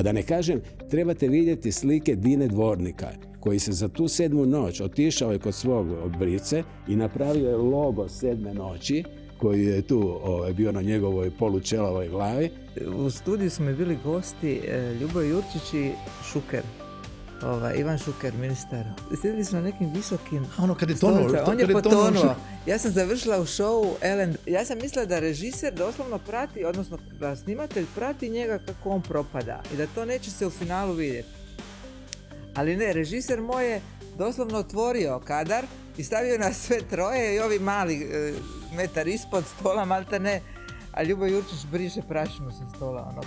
A da ne kažem, trebate vidjeti slike Dine Dvornika, koji se za tu 7. noć otišao je kod svog brice i napravio je logo 7. noći, koji je tu bio na njegovoj polučelovoj glavi. U studiju su mi bili gosti Ljubo Jurčić i Šuker. Ivan Šuker, ministar. Sjedili smo na nekim visokim kad je tonuo. On je potonuo. Ja sam završila u šovu Ellen. Ja sam mislila da režiser doslovno prati, odnosno da snimatelj prati njega kako on propada i da to neće se u finalu vidjeti. Ali ne, režiser moj je doslovno otvorio kadar i stavio nas sve troje i ovi mali metar ispod stola, malte ne, a Ljubo Jurčić briše prašinu sa stola.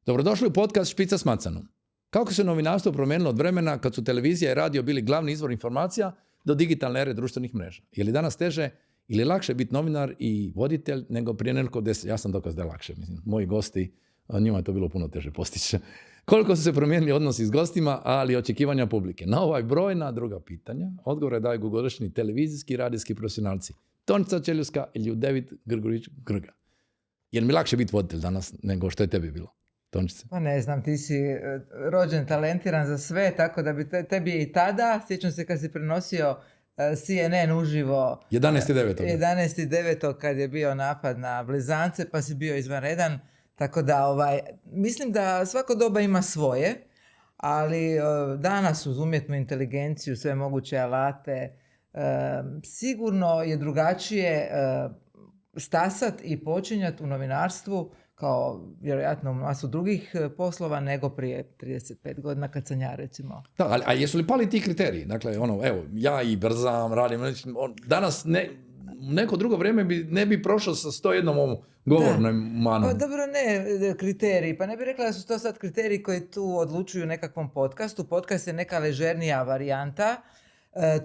Dobrodošli u podcast Špica s Macanom. Kako se novinarstvo promijenilo od vremena kad su televizija i radio bili glavni izvor informacija do digitalne ere društvenih mreža? Je li danas teže ili lakše biti novinar i voditelj nego prije nekoliko 10? Ja sam dokaz da je lakše. Mislim. Moji gosti, njima je to bilo puno teže postići. Koliko su se promijenili odnosi s gostima, ali i očekivanja publike? Na ovaj brojna druga pitanja odgovore daju dugogodišnji televizijski i radijski profesionalci Tonica Čeljuska i Ljudevit Grgurić Grga. Je li mi lakše biti voditelj danas nego što je tebi bilo? Tončice. Pa ne znam, ti si rođen talentiran za sve, tako da bi tebi i tada, sjećam se kad si prenosio CNN uživo 11.9. kad je bio napad na Blizance, pa si bio izvanredan, tako da mislim da svako doba ima svoje, ali danas uz umjetnu inteligenciju, sve moguće alate, sigurno je drugačije stasat i počinjati u novinarstvu kao vjerojatno u masu drugih poslova nego prije 35 godina kad sam ja recimo. Da, a jesu li pali ti kriteriji? Dakle, evo, ja i brzam, radim, danas neko drugo vrijeme ne bi prošao sa 101 ovom govornom manom. Pa dobro, ne kriteriji, pa ne bih rekla da su to sad kriteriji koji tu odlučuju nekakvom podcastu. Podcast je neka ležernija varijanta.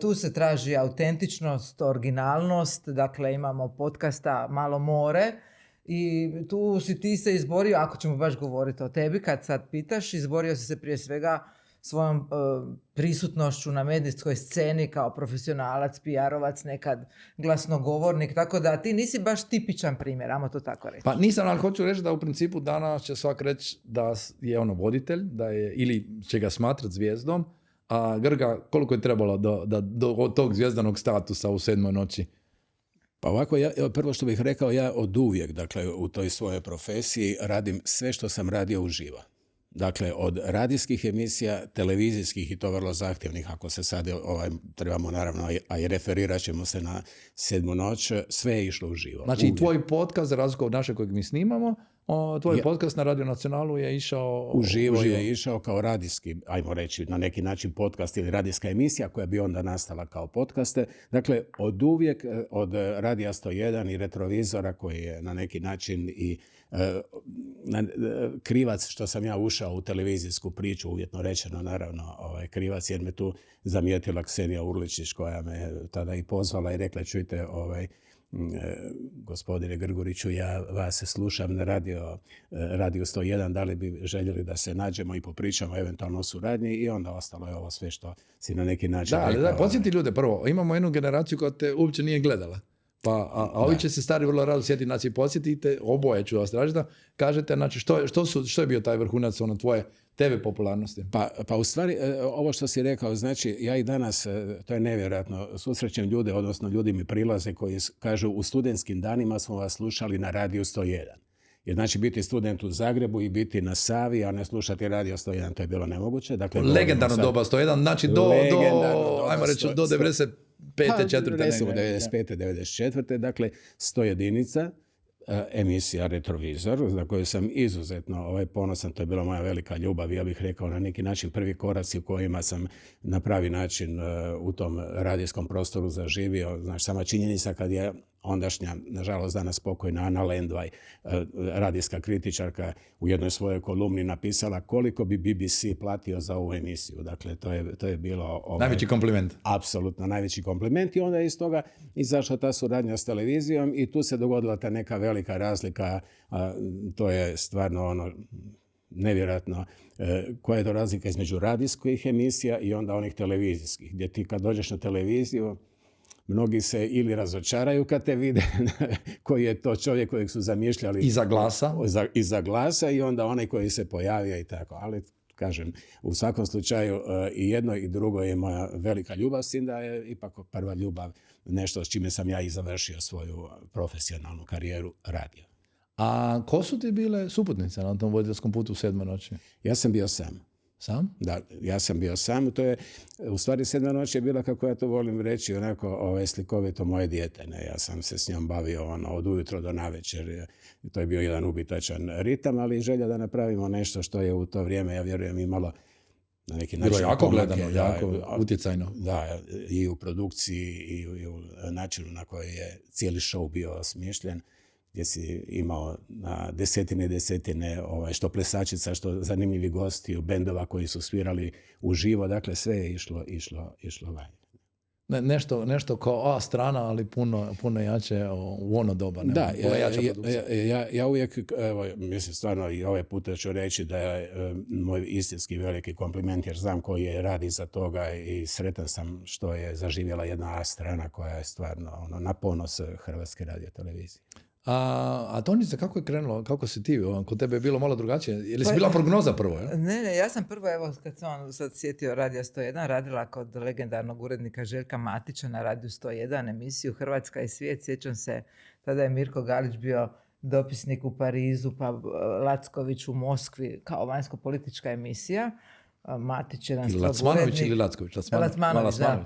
Tu se traži autentičnost, originalnost, dakle imamo podcasta Malo more, i tu si ti se izborio, ako ćemo baš govoriti o tebi, kad sad pitaš, izborio si se prije svega svojom prisutnošću na medijskoj sceni kao profesionalac, PR-ovac, nekad glasnogovornik, tako da ti nisi baš tipičan primjer, ajmo to tako reći. Pa nisam, ali hoću reći da u principu danas će svak reći da je voditelj, da je, ili će ga smatrati zvijezdom, a Grga, koliko je trebalo do tog zvijezdanog statusa u 7. noći? Pa ovako, prvo što bih rekao, ja od uvijek, dakle, u toj svojoj profesiji radim sve što sam radio uživo. Dakle, od radijskih emisija, televizijskih i to vrlo zahtjevnih, ako se sad trebamo naravno, a i referirat ćemo se na 7. noć, sve je išlo uživo. Znači, uvijek. Tvoj podcast, za razliku od našeg kojeg mi snimamo, tvoj podcast na Radio Nacionalu je išao uživo. Je išao kao radijski, ajmo reći, na neki način podcast ili radijska emisija koja bi onda nastala kao podcaste. Dakle, od uvijek, od Radija 101 i Retrovizora koji je na neki način i krivac što sam ja ušao u televizijsku priču, uvjetno rečeno naravno krivac, jer me tu zamijetila Ksenija Urličić koja me tada i pozvala i rekla, čujte, gospodine Grguriću, ja vas slušam na Radio 101, da li bi željeli da se nađemo i popričamo eventualno o suradnji, i onda ostalo je ovo sve što si na neki način rekao. Da, podsjeti ljude, prvo, imamo jednu generaciju koja te uopće nije gledala. Pa, a ovi će se stari vrlo rado sjetiti, znači podsjetite, oboje ću vas tražiti da kažete, znači što je bio taj vrhunac tvoje TV popularnosti? Pa u stvari, ovo što si rekao, znači ja i danas, to je nevjerojatno, susrećem ljude, odnosno ljudi mi prilaze koji kažu, u studentskim danima smo vas slušali na Radiju 101. Jer znači biti student u Zagrebu i biti na Savi, a ne slušati Radio 101, to je bilo nemoguće. Dakle, legendarno doba 101, znači ajmo reći, do 95. 4. Recimo 95. 94. Dakle, 101. Emisija Retrovizor, za koju sam izuzetno ponosan, to je bila moja velika ljubav, ja bih rekao na neki način prvi koraci u kojima sam na pravi način u tom radijskom prostoru zaživio. Znači, sama činjenica kad je ondašnja, nažalost danas pokojna Ana Lendvaj, radijska kritičarka, u jednoj svojoj kolumni napisala koliko bi BBC platio za ovu emisiju. Dakle, to je bilo... najveći kompliment. Apsolutno, najveći kompliment, i onda je iz toga izašla ta suradnja s televizijom i tu se dogodila ta neka velika razlika, to je stvarno nevjerojatno koja je to razlika između radijskih emisija i onda onih televizijskih, gdje ti kad dođeš na televiziju, mnogi se ili razočaraju kad te vide koji je to čovjek kojeg su zamišljali Iza glasa. iza glasa i onda onaj koji se pojavio i tako. Ali kažem, u svakom slučaju i jedno i drugo je moja velika ljubav, s tim da je ipak prva ljubav nešto s čime sam ja i završio svoju profesionalnu karijeru radio. A ko su ti bile suputnice na tom voditeljskom putu u 7 noći? Ja sam bio sam. Sam? Da, ja sam bio sam. To je, u stvari 7 noći je bila, kako ja to volim reći, onako slikovito moje dijete. Ne? Ja sam se s njom bavio od ujutro do navečer. To je bio jedan ubitačan ritam, ali želja da napravimo nešto što je u to vrijeme, ja vjerujem, imalo na neki način Bilo jako pomake, gledano, jako utjecajno. Da, i u produkciji i u načinu na koji je cijeli show bio smišljen, gdje si imao na desetine što plesačica, što zanimljivi gosti, bendova koji su svirali uživo, dakle sve je išlo van. Nešto kao A strana, ali puno jače u ono doba. Ne? Da, Puno jača produkcija. ja uvijek, evo, mislim stvarno i ovaj puta ću reći da je moj istinski veliki kompliment, jer znam koji je rad iza toga i sretan sam što je zaživjela jedna A strana koja je stvarno na ponos Hrvatske radiotelevizije. A Tonjica, kako je krenulo? Kako si ti? Kod tebe je bilo malo drugačije? Je li si bila prognoza prvo? Ja? Ne, ja sam prvo, evo, kad sam on sad sjetio Radija 101, radila kod legendarnog urednika Željka Matića na Radiju 101, emisiju Hrvatska i svijet. Sjećam se, tada je Mirko Galić bio dopisnik u Parizu, pa Lacković u Moskvi, kao vanjsko-politička emisija. Matić je jedan strog urednik. Lacmanović ili Lacković? Lacmanović, da.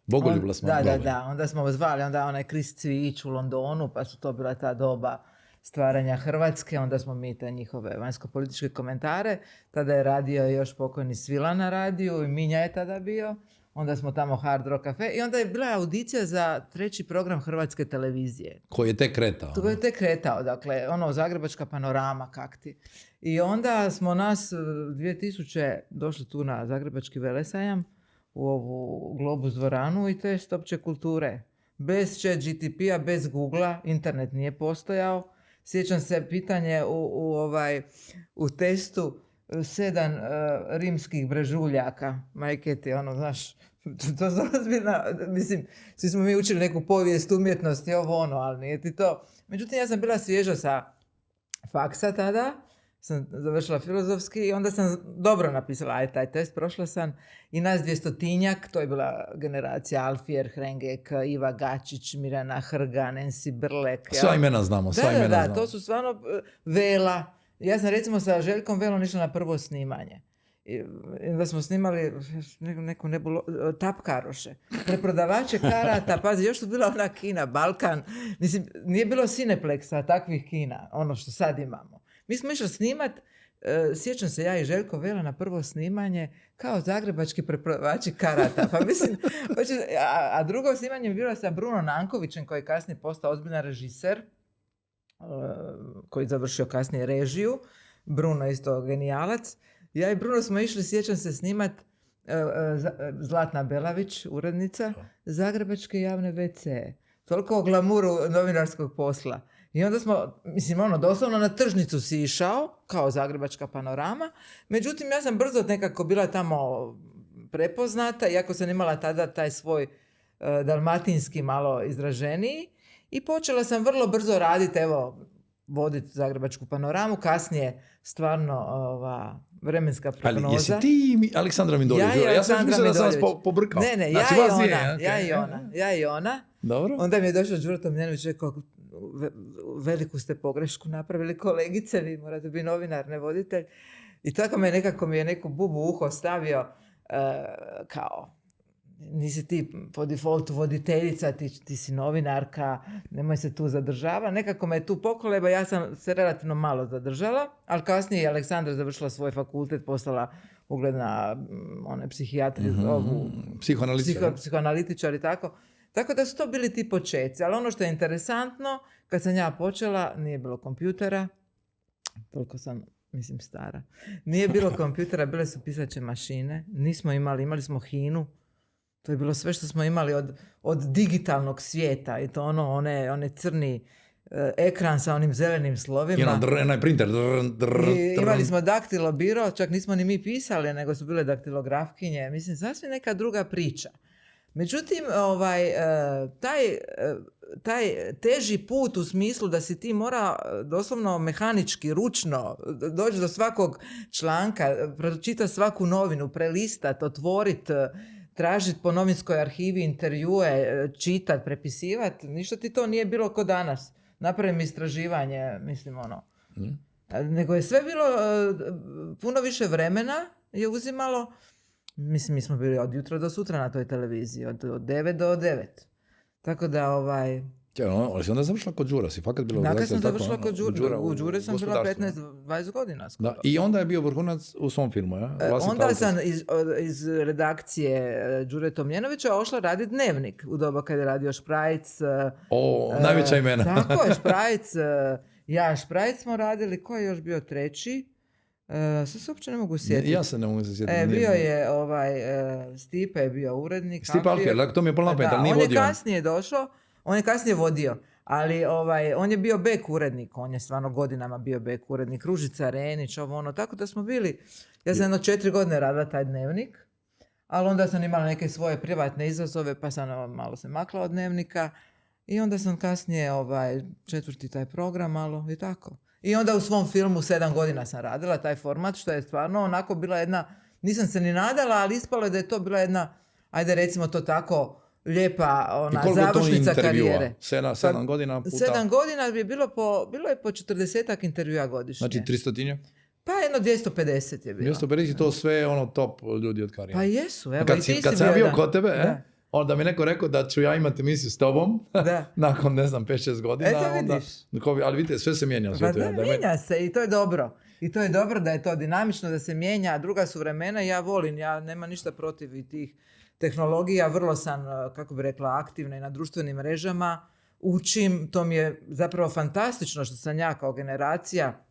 Bogoljub Lacmanović. Da. Onda smo zvali, onda onaj Chris Cvijić u Londonu, pa su to bila ta doba stvaranja Hrvatske, onda smo mi te njihove vanjsko-političke komentare. Tada je radio još pokojni Svila na radiju i Minja je tada bio. Onda smo tamo Hard Rock Cafe i onda je bila audicija za 3. program Hrvatske televizije. Koji je tek kretao. Koji je tek kretao, dakle, Zagrebačka panorama kakti. I onda smo nas 2000 došli tu na Zagrebački velesajam, u ovu Globus dvoranu i test opće kulture. Bez ChatGPT-a, bez Googlea, internet nije postojao. Sjećam se pitanje u testu 7 rimskih brežuljaka. Majke ti, znaš, to je ozbiljna, mislim, svi smo mi učili neku povijest umjetnosti, ali nije ti to. Međutim, ja sam bila svježa sa faksa tada, sam završila filozofski i onda sam dobro napisala taj test, prošla sam i nas 200-tinjak, to je bila generacija Alfijer, Hrengek, Iva Gačić, Mirjana Hrga, Nancy Brlek. Sva imena znamo, Da, to su stvarno Vela. Ja sam recimo sa Željkom Velom išla na prvo snimanje. I onda smo snimali neku tapkaroše, preprodavače karata, pazi, još su bila ona kina, Balkan, mislim, nije bilo Cineplexa, takvih kina, ono što sad imamo. Mi smo išli snimat, sjećam se ja i Željko Vela na prvo snimanje kao zagrebački preprodavači karata. Pa mislim, a drugo snimanje je bilo sa Bruno Nankovićem koji je kasnije postao ozbiljan režiser, koji je završio kasnije režiju. Bruno je isto genijalac. Ja i Bruno smo išli, sjećam se, snimat Zlatna Belavić, urednica, Zagrebačke javne WC. Toliko o glamuru novinarskog posla. I onda smo, mislim, doslovno na tržnicu si išao, kao Zagrebačka panorama. Međutim, ja sam brzo nekako bila tamo prepoznata, iako sam imala tada taj svoj dalmatinski malo izraženiji. I počela sam vrlo brzo raditi, voditi Zagrebačku panoramu, kasnije stvarno vremenska prognoza. Ali jesi ti Aleksandra Mindoljević? Ja sam mislila da sam vas pobrkao. Ne, znači, ja i ona. Dobro. Onda mi je došao Đuro Tomljanović i rekao, veliku ste pogrešku napravili kolegice, vi morate biti novinar, ne voditelj. I tako mi je neku bubu u uho stavio kao, nisi ti po defaultu voditeljica, ti si novinarka, nemoj se tu zadržava. Nekako me je tu pokoleba, ja sam se relativno malo zadržala, ali kasnije je Aleksandra završila svoj fakultet, postala ugledna psihijatri, psihoanalitičar i tako. Tako da su to bili ti počeci. Ali ono što je interesantno, kad sam ja počela, nije bilo kompjutera, toliko sam, mislim, stara. Nije bilo kompjutera, bile su pisaće mašine, nismo imali smo hinu. To je bilo sve što smo imali od digitalnog svijeta i to one crni ekran sa onim zelenim slovima. I onaj printer. Imali smo daktilo biro, čak nismo ni mi pisali, nego su bile daktilografkinje. Mislim, sasvim neka druga priča. Međutim, taj teži put u smislu da si ti mora doslovno mehanički, ručno doći do svakog članka, pročitati svaku novinu, prelistat, otvorit, tražiti po novinskoj arhivi intervjue, čitat, prepisivati, ništa ti to nije bilo ko danas. Napravim istraživanje, mislim Nego je sve bilo, puno više vremena je uzimalo. Mislim, mi smo bili od jutra do sutra na toj televiziji, od 9 do 9. Tako da Ali si onda završila kod Đura, si fakat bila u Dakle, redakciji, sam tako, završila kod Đure. U Đure sam bila gospodarstvu. 15-20 godina skoro. Da, i onda je bio vrhunac u svom filmu, ja? Vlastita Onda autorska. sam iz redakcije Đure Tomljenovića ošla raditi Dnevnik u doba kad je radio Šprajc. Najveća imena. Tako je, Šprajc. Ja, Šprajc smo radili. Ko je još bio treći? Sad se uopće ne mogu sjetiti. Ja se ne mogu se sjetiti. Bio je Stipe je bio urednik. Stipe Alfijer, to mi je polno pamet, ali nije on je vodio. kasnije došao, on je kasnije vodio, ali on je bio bek urednik, on je stvarno godinama bio bek urednik, Ružica Renić, tako da smo bili, ja sam 4 godine radila taj Dnevnik, ali onda sam imala neke svoje privatne izazove, pa sam malo se makla od Dnevnika i onda sam kasnije 4. taj program malo i tako. I onda u svom filmu 7 godina sam radila taj format, što je stvarno onako bila jedna, nisam se ni nadala, ali ispalo je da je to bila jedna, ajde recimo to tako, lijepa završnica karijere. 7 godina puta? 7 godina je bilo je po 40-ak intervjua godišnje. Znači 300-tinja? Pa jedno 250 je bilo. 250 to sve top ljudi od karijere. Pa jesu, evo i ti si kad sam bio kod tebe, da. onda mi neko rekao da ću ja imati emisiju s tobom, nakon, 5-6 godina. Eto onda, ali vidite, sve se mijenja. Pa mijenja se i to je dobro. I to je dobro da je to dinamično, da se mijenja, a druga su vremena, ja volim, ja nema ništa protiv i tih tehnologija, vrlo sam, kako bi rekla, aktivna i na društvenim mrežama, učim, to mi je zapravo fantastično što sam ja kao generacija,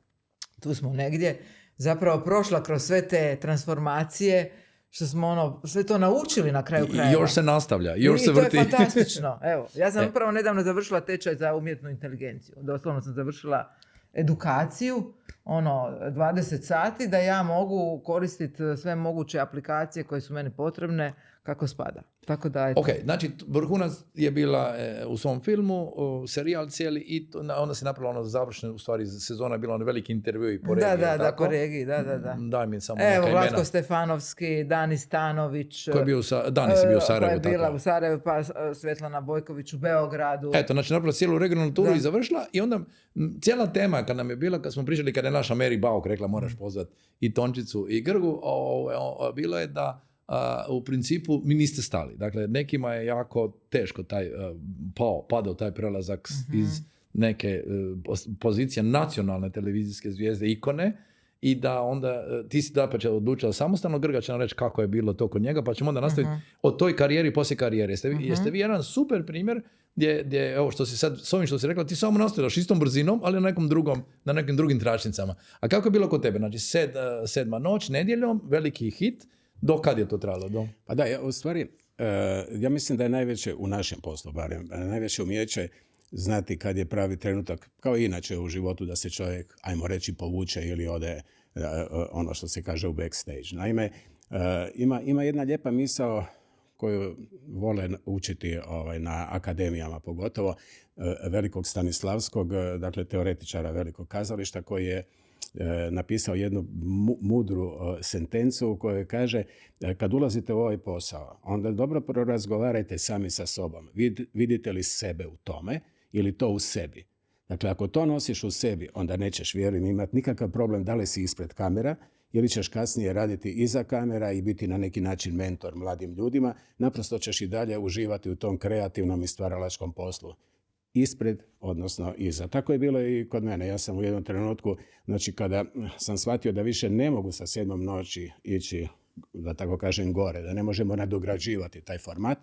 tu smo negdje, zapravo prošla kroz sve te transformacije, što smo sve to naučili na kraju krajeva. I još se nastavlja, još se vrti. I to je fantastično. Evo, ja sam upravo nedavno završila tečaj za umjetnu inteligenciju. Doslovno sam završila edukaciju, 20 sati, da ja mogu koristiti sve moguće aplikacije koje su meni potrebne kako spada. Tako da, ok, znači vrhunac je bila u svom filmu, serijal cijeli i onda se napravila završena, u stvari sezona je bila veliki intervju i po regiji. Da, po regiji, da. Daj mi samo neka imena. Vlatko Stefanovski, Dani Stanović. Ko je bio Danis je bio u Sarajevu. Koja je bila u Sarajevu, pa Svetlana Bojković u Beogradu. Eto, znači napravila cijelu regionalnu turu i završila i onda cijela tema kad nam je bila, kad smo pričali, kad je naša Mary Bauk rekla moraš pozvati i Tončicu i Grgu, bilo je da u principu mi niste stali. Dakle, nekima je jako teško padao taj prelazak iz neke pozicije nacionalne televizijske zvijezde, ikone, i da onda ti si dapače odlučila samostalno, Grga će nam reći kako je bilo to kod njega, pa ćemo onda nastaviti o toj karijeri poslije karijere. Jeste vi jedan super primjer gdje, evo što si sad, s ovim što si rekla, ti samo nastavljaš istom brzinom, ali na nekim drugim tračnicama. A kako je bilo kod tebe? Znači, 7. noć, nedjeljom, veliki hit. Do kad je to trajalo? Pa da, u stvari, ja mislim da je najveće u našem poslu, barem, najveće umijeće znati kad je pravi trenutak, kao i inače u životu, da se čovjek, ajmo reći, povuče ili ode, ono što se kaže, u backstage. Naime, ima jedna lijepa misao koju vole učiti na akademijama, pogotovo velikog Stanislavskog, dakle teoretičara velikog kazališta, koji je napisao jednu mudru sentencu u kojoj kaže kad ulazite u ovaj posao, onda dobro prorazgovarajte sami sa sobom. Vidite li sebe u tome ili to u sebi? Dakle, ako to nosiš u sebi, onda nećeš, vjerujem, imati nikakav problem da li si ispred kamera ili ćeš kasnije raditi iza kamera i biti na neki način mentor mladim ljudima. Naprosto ćeš i dalje uživati u tom kreativnom i stvaralačkom poslu. Ispred, odnosno iza. Tako je bilo i kod mene. Ja sam u jednom trenutku, znači kada sam shvatio da više ne mogu sa 7. noći ići, da tako kažem, gore, da ne možemo nadograđivati taj format,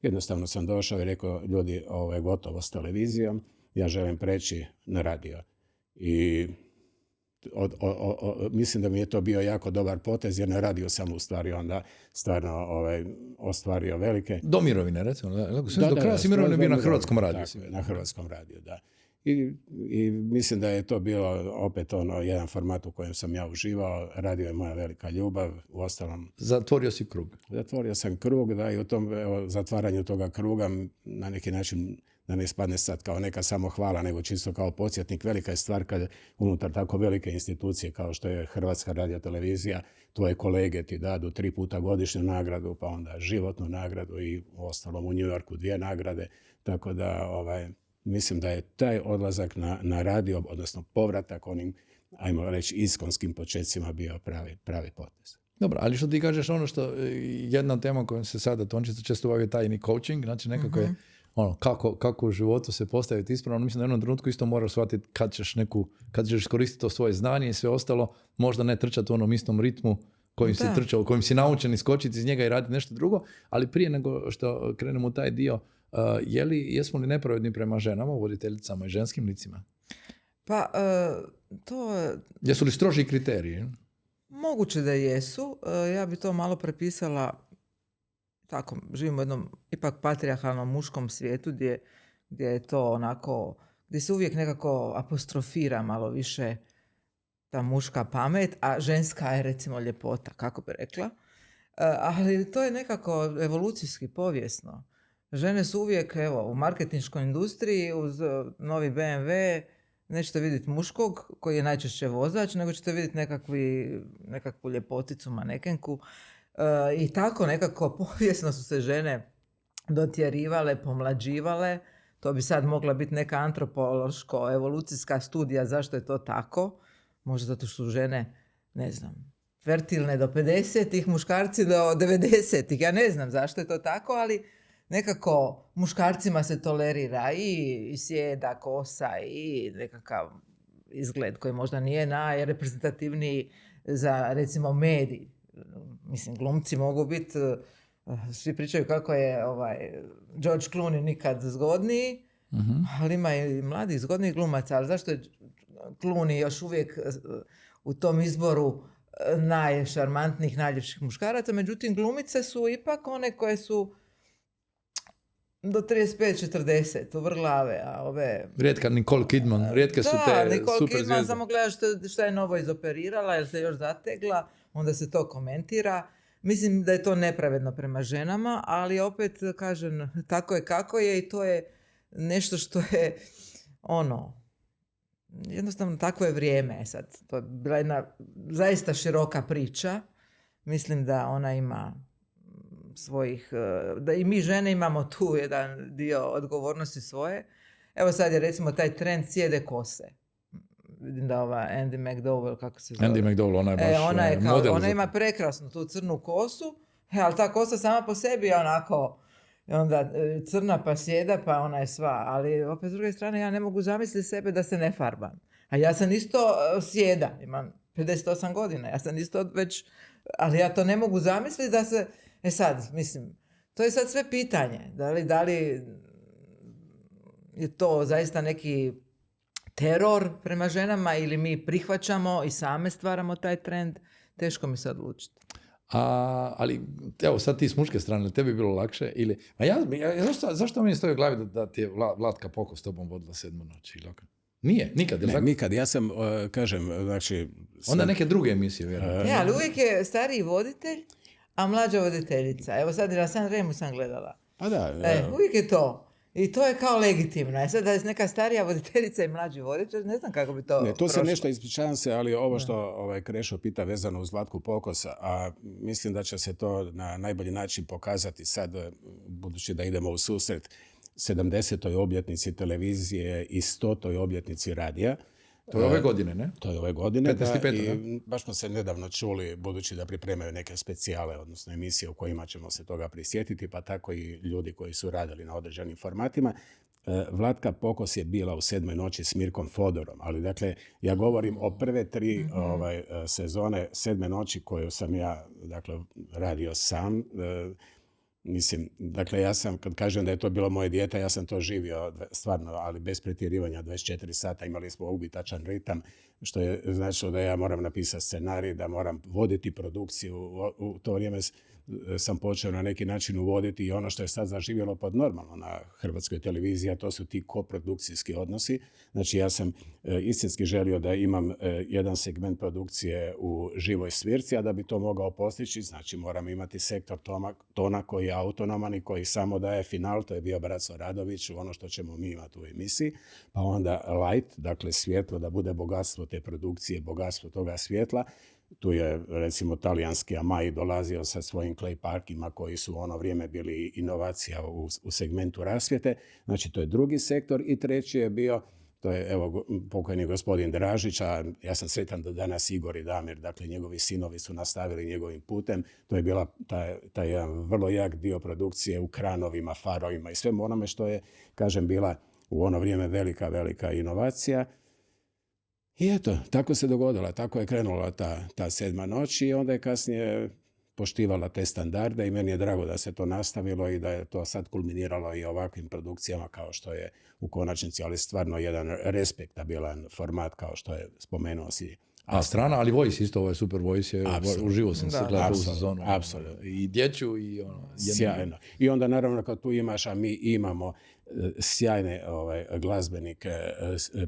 jednostavno sam došao i rekao, ljudi, ovo je gotovo s televizijom, ja želim preći na radio. I mislim da mi je to bio jako dobar potez, jer na radio sam u stvari onda stvarno ostvario velike... Do mirovine, recimo. Do kraja si mirovine bio na Hrvatskom radiju. Tako, na Hrvatskom radiju, da. I mislim da je to bilo opet jedan format u kojem sam ja uživao. Radio je moja velika ljubav. Uostalom, Zatvorio si krug. zatvorio sam krug, da, i u tom zatvaranju toga kruga na neki način, da ne ispadne sad kao neka samohvala, nego čisto kao podsjetnik. Velika je stvar kad unutar tako velike institucije kao što je Hrvatska radiotelevizija, tvoje kolege ti dadu 3 puta godišnju nagradu, pa onda životnu nagradu i uostalom u New Yorku 2 nagrade. Tako da mislim da je taj odlazak na radio, odnosno povratak onim, ajmo reći, iskonskim početcima bio pravi potez. Dobro, ali što ti kažeš, ono što jedna tema kojom se sada Tončica često bavi je tajni coaching, znači nekako je kako u životu se postaviti ispravno. Mislim da u jednom trenutku isto moraš shvatiti kad ćeš iskoristiti to svoje znanje i sve ostalo, možda ne trčati u onom istom ritmu kojim si trčao, kojim si naučen iskočiti iz njega i raditi nešto drugo, ali prije nego što krenemo u taj dio, jesmo li nepravedni prema ženama, voditeljicama i ženskim licima? Pa, to... Jesu li stroži kriteriji? Moguće da jesu. Ja bi to malo prepisala, tako, živimo u jednom ipak patrijarhalnom muškom svijetu gdje je to onako, gdje se uvijek nekako apostrofira malo više ta muška pamet, a ženska je recimo ljepota, kako bi rekla. Ali to je nekako evolucijski, povijesno. Žene su uvijek, evo, u marketinškoj industriji uz novi BMW nećete vidjeti muškog koji je najčešće vozač, nego ćete vidjeti nekakvu ljepoticu, manekenku. I tako nekako povijesno su se žene dotjerivale, pomlađivale. To bi sad mogla biti neka antropološko-evolucijska studija zašto je to tako. Možda zato što su žene, ne znam, fertilne do 50-ih, muškarci do 90-ih. Ja ne znam zašto je to tako, ali nekako muškarcima se tolerira i sjeda, kosa i nekakav izgled koji možda nije najreprezentativniji za, recimo, medij. Mislim, glumci mogu biti, svi pričaju kako je George Clooney nikad zgodniji, ali ima i mladih zgodnih glumaca. Ali zašto je Clooney još uvijek u tom izboru najšarmantnijih, najljepših muškaraca? Međutim, glumice su ipak one koje su do 35-40 uvrglave, a ove... Rijetka Nicole Kidman, rijetke su te Nicole super Kidman, zvijezde. samo gledaš šta je novo izoperirala, jer se još zategla, onda se to komentira. Mislim da je to nepravedno prema ženama, ali opet kažem, tako je kako je i to je nešto što je jednostavno takvo je vrijeme. Sad, to je bila jedna zaista široka priča. Mislim da ona ima da i mi žene imamo tu jedan dio odgovornosti svoje. Evo sad je recimo taj trend sjede kose. Vidim da ova Andy McDowell, kako se zove? Andy McDowell, ona je baš model. Ona ima prekrasnu tu crnu kosu, ali ta kosa sama po sebi je onako, onda crna pa sjeda, pa ona je sva. Ali opet s druge strane ja ne mogu zamisliti sebe da se ne farbam. A ja sam isto sjeda, imam 58 godina, ja sam isto već, ali ja to ne mogu zamisliti da se... sad, mislim, to je sad sve pitanje. Da li je to zaista neki teror prema ženama ili mi prihvaćamo i same stvaramo taj trend? Teško mi se odlučiti. Ali, evo, sad ti s muške strane, tebi je bilo lakše? Ili, zašto mi stoji u glavi da ti je Vlatka Poko s tobom vodila 7 noći? Nije, nikad. Ne, nikad. Ja sam, kažem, znači... Onda neke druge emisije, vjerujem. Ali uvijek je stariji voditelj, a mlađa voditeljica. Evo sad i na San Remu sam gledala. A da. Uvijek je to. I to je kao legitimno. Sad da je neka starija voditeljica i mlađi voditelj, ne znam kako bi to Ne, to se prošlo. nešto, ispričavam se, ali ovo što Krešo pita vezano uz Vlatku Pokosa, a mislim da će se to na najbolji način pokazati sad, budući da idemo u susret 70. obljetnici televizije i 100. obljetnici radija. To je ove godine, ne? To je ove godine, 15.5., i baš smo se nedavno čuli, budući da pripremaju neke specijale, odnosno emisije u kojima ćemo se toga prisjetiti, pa tako i ljudi koji su radili na određenim formatima. Vlatka Pokos je bila u 7. noći s Mirkom Fodorom, ali dakle, ja govorim o prve 3 sezone 7. noći koju sam ja radio sam. Mislim, dakle, ja sam, kad kažem da je to bilo moje dijete, ja sam to živio stvarno, ali bez pretjerivanja, 24 sata, imali smo ubitačan ritam, što je značilo da ja moram napisati scenarij, da moram voditi produkciju. U to vrijeme sam počeo na neki način uvoditi i ono što je sad zaživjelo pod normalno na hrvatskoj televiziji, a to su ti koprodukcijski odnosi. Znači ja sam istinski želio da imam jedan segment produkcije u živoj svirci, a da bi to mogao postići, znači moram imati sektor tona koji je autonoman i koji samo daje final, to je bio Braco Radović, ono što ćemo mi imati u emisiji, pa onda light, dakle svjetlo, da bude bogatstvo te produkcije, bogatstvo toga svjetla. Tu je recimo talijanski Amai dolazio sa svojim clay parkima koji su u ono vrijeme bili inovacija u segmentu rasvjete. Znači to je drugi sektor i treći je bio, to je evo pokojni gospodin Dražić, a ja sam sretan da danas Igor i Damir, dakle njegovi sinovi su nastavili njegovim putem. To je bila taj jedan vrlo jak dio produkcije u kranovima, farovima i svemu onome što je, kažem, bila u ono vrijeme velika inovacija. I eto, tako se dogodila, tako je krenula ta 7. noć i onda je kasnije poštivala te standarde i meni je drago da se to nastavilo i da je to sad kulminiralo i ovakvim produkcijama kao što je u konačnici, ali stvarno jedan respektabilan format kao što je spomenuo si. A strana, ali Voice isto, ovo je Super Voice, uživo sam se gledao u sezonu. Apsolutno. I dječju i ono. Sjajno. I onda naravno kad tu imaš, a mi imamo sjajne glazbenike,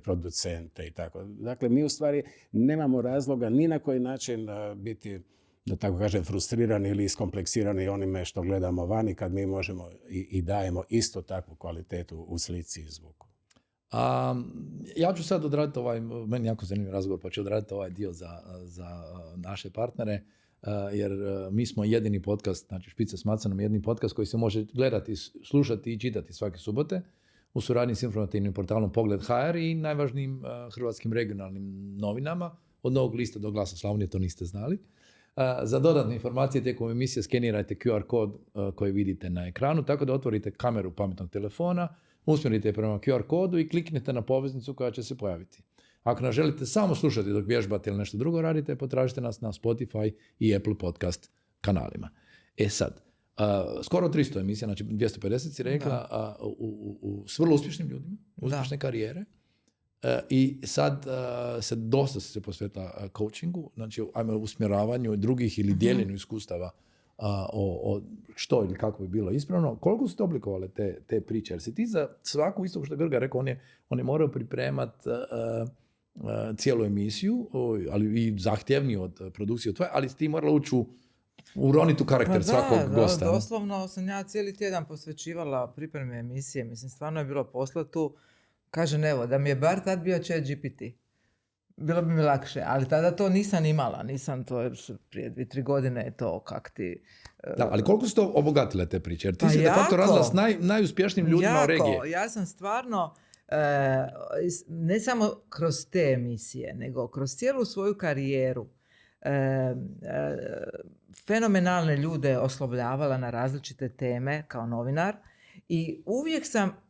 producente i tako. Dakle, mi u stvari nemamo razloga ni na koji način biti, da tako kažem, frustrirani ili iskompleksirani onime što gledamo vani kad mi možemo i dajemo isto takvu kvalitetu u slici i zvuku. Ja ću sad odraditi meni jako zanimljiv razgovor, pa ću odraditi ovaj dio za naše partnere, jer mi smo jedini podcast, znači Špice s Macanom, jedini podcast koji se može gledati, slušati i čitati svake subote u suradnji s informativnim portalom Pogled HR i najvažnijim hrvatskim regionalnim novinama, od Novog lista do Glasa Slavonije, to niste znali. Za dodatne informacije tijekom emisije skenirajte QR kod koji vidite na ekranu, tako da otvorite kameru pametnog telefona, usmjerite prema QR kodu i kliknete na poveznicu koja će se pojaviti. Ako nas želite samo slušati dok vježbate ili nešto drugo radite, potražite nas na Spotify i Apple podcast kanalima. Sad, skoro 300 emisija, znači 250 si rekla, s vrlo uspješnim ljudima, uspješne karijere. I sad dosta se posveta coachingu, znači usmjeravanju drugih ili dijeljenju iskustava o što ili kako bi bilo ispravno. Koliko su te oblikovale te priče? Jer si ti za svaku, isto što je Grga rekao, on je morao pripremati cijelu emisiju, ali i zahtjevniji od produkcije od tvoje, ali si ti morala ući uroniti u karakter svakog gosta. Doslovno sam ja cijeli tjedan posvećivala pripreme emisije. Mislim, stvarno je bilo posla tu. Kažem, evo, da mi je bar tad bio ChatGPT. Bilo bi mi lakše, ali tada to nisam imala. Nisam to, prije 2-3 godine je to kak ti... Da, ali koliko su to obogatile te priče? Jer ti si de facto radila s najuspješnijim ljudima u regiji. Ja sam stvarno, ne samo kroz te emisije, nego kroz cijelu svoju karijeru, fenomenalne ljude oslovljavala na različite teme kao novinar i uvijek sam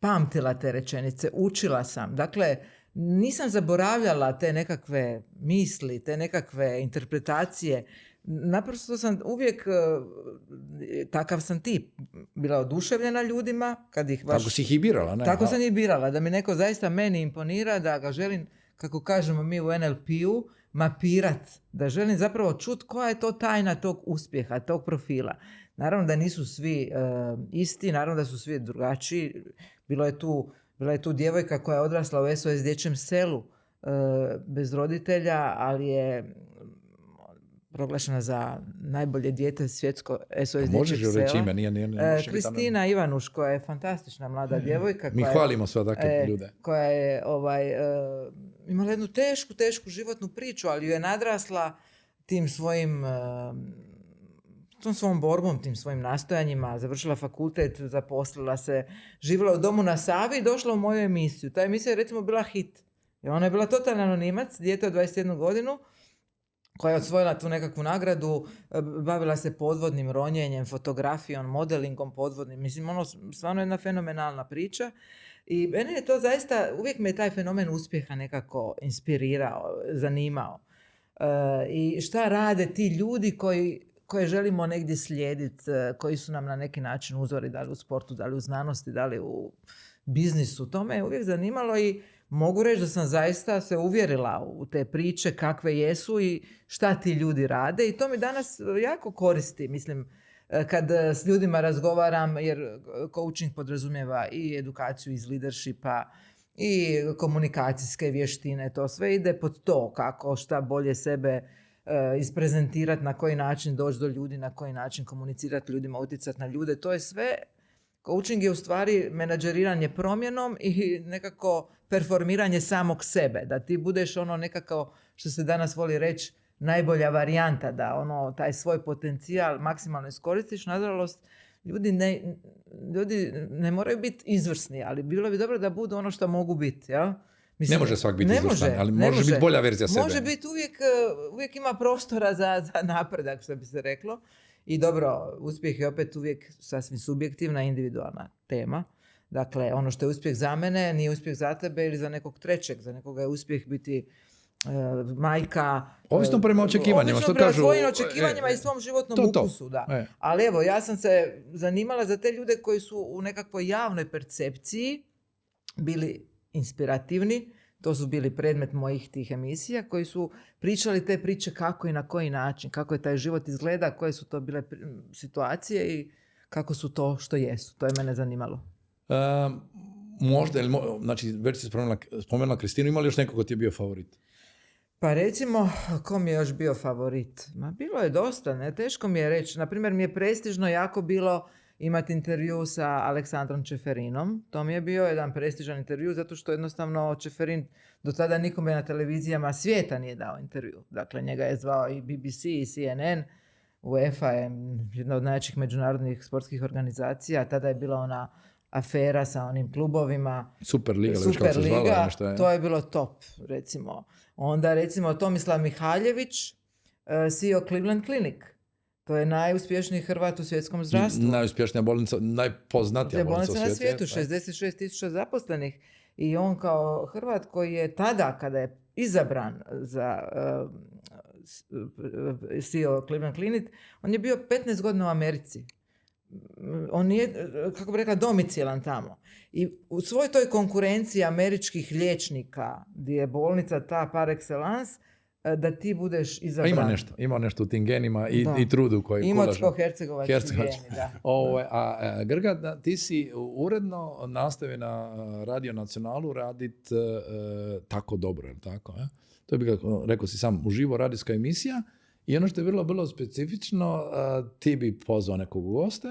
pamtila te rečenice, učila sam. Dakle, nisam zaboravljala te nekakve misli, te nekakve interpretacije. Naprosto sam uvijek, takav sam tip, bila oduševljena ljudima. Kad ih tako si ih i birala, ne? Tako sam ih birala, da mi neko zaista meni imponira, da ga želim, kako kažemo mi u NLP-u, mapirat. Da želim zapravo čuti koja je to tajna tog uspjeha, tog profila. Naravno da nisu svi isti, naravno da su svi drugačiji. Bila je tu djevojka koja je odrasla u SOS dječjem selu bez roditelja, ali je proglašena za najbolje dijete svjetsko SOS dječjeg sela. Možeš reći ime, nije Kristina Ivanuš, koja je fantastična mlada djevojka. Mi hvalimo sva takve ljude. Koja je imala jednu tešku životnu priču, ali ju je nadrasla tim svojim... tom svom borbom, tim svojim nastojanjima, završila fakultet, zaposlila se, živjela u domu na Savi i došla u moju emisiju. Ta emisija je recimo bila hit. Jer ona je bila totalni anonimac, dijete od 21 godinu, koja je osvojila tu nekakvu nagradu, bavila se podvodnim ronjenjem, fotografijom, modelingom podvodnim. Mislim, ono stvarno je jedna fenomenalna priča. I mene je to zaista, uvijek me je taj fenomen uspjeha nekako inspirirao, zanimao. I šta rade ti ljudi koje želimo negdje slijediti, koji su nam na neki način uzori, da li u sportu, da li u znanosti, da li u biznisu. To me je uvijek zanimalo i mogu reći da sam zaista se uvjerila u te priče kakve jesu i šta ti ljudi rade i to mi danas jako koristi. Mislim, kad s ljudima razgovaram, jer coaching podrazumijeva i edukaciju iz leadershipa i komunikacijske vještine, to sve ide pod to kako šta bolje sebe isprezentirati, na koji način doći do ljudi, na koji način komunicirati ljudima, utjecati na ljude. To je sve. Coaching je u stvari menadžeriranje promjenom i nekako performiranje samog sebe. Da ti budeš ono nekako, što se danas voli reći, najbolja varijanta, da ono taj svoj potencijal maksimalno iskoristiš. Nažalost, ljudi ne moraju biti izvrsni, ali bilo bi dobro da budu ono što mogu biti. Ja? Mislim, ne može svak biti izvrstan, ali može biti bolja verzija sebe. Može biti, uvijek ima prostora za napredak, što bi se reklo. I dobro, uspjeh je opet uvijek sasvim subjektivna, individualna tema. Dakle, ono što je uspjeh za mene nije uspjeh za tebe ili za nekog trećeg. Za nekoga je uspjeh biti majka. Ovisno prema očekivanjima. Ovisno prema svojim očekivanjima i svom životnom ukusu. Da. Ali evo, ja sam se zanimala za te ljude koji su u nekakvoj javnoj percepciji bili inspirativni. To su bili predmet mojih tih emisija koji su pričali te priče kako i na koji način, kako je taj život izgleda, koje su to bile situacije i kako su to što jesu. To je mene zanimalo. Možda, znači već si spomenula Kristinu, ima li još nekog ko ti je bio favorit? Pa recimo, ko mi je još bio favorit? Ma bilo je dosta, ne? Teško mi je reći. Naprimjer, mi je prestižno jako bilo imati intervju sa Aleksandrom Čeferinom. To mi je bio jedan prestižan intervju zato što jednostavno Čeferin do tada nikome na televizijama svijeta nije dao intervju. Dakle, njega je zvao i BBC i CNN. UEFA je jedna od najjačih međunarodnih sportskih organizacija. Tada je bila ona afera sa onim klubovima. Superliga, to je bilo top, recimo. Onda, recimo, Tomislav Mihaljević, CEO Cleveland Clinic. To je najuspješniji Hrvat u svjetskom zdravstvu. Najuspješnija bolnica, najpoznatija bolnica na svijetu. 66,000 zaposlenih. I on kao Hrvat koji je tada, kada je izabran za CEO Cleveland Clinic, on je bio 15 godina u Americi. On nije, kako bi rekla, domicijelan tamo. I u svoj toj konkurenciji američkih liječnika, gdje je bolnica ta par excellence, da ti budeš izabran. Ima nešto u tim genima i trudu koji kolažu. Imotsko-hercegovački geni, da. Grga, ti si uredno nastavi na Radio Nacionalu raditi tako dobro, je tako? To je, rekao si sam, uživo radijska emisija i ono što je vrlo specifično, ti bi pozvao nekog goste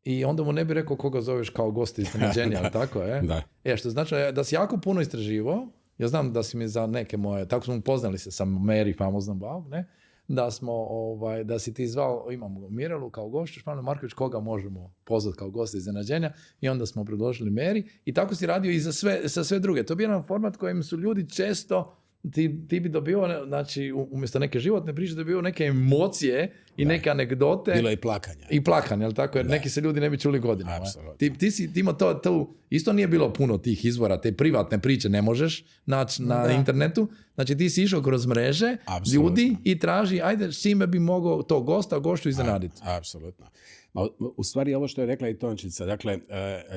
i onda mu ne bi rekao koga zoveš kao gost iznenađenja, ali tako je? Da. Što znači da si jako puno istraživao. Ja znam da si mi za neke moje, tako smo upoznali se sa Mary, famoznom babu, ne? Da si ti zvao, imamo Mirelu kao gošću, Špano Marković, koga možemo pozvati kao gost iznenađenja i onda smo predložili Mary i tako si radio i za sve druge. To je bio jedan format kojim su ljudi često, ti bi dobio, znači umjesto neke životne priče, dobio neke emocije i neke anegdote. Bilo i plakanja. I plakanja, jel tako? Jer neki se ljudi ne bi čuli godinama. Ti si imao to, isto nije bilo puno tih izvora, te privatne priče ne možeš naći na internetu. Znači ti si išao kroz mreže ljudi i traži, ajde, s čime bi mogao to gošću iznenaditi. Apsolutno. U stvari ovo što je rekla i Tončica, dakle,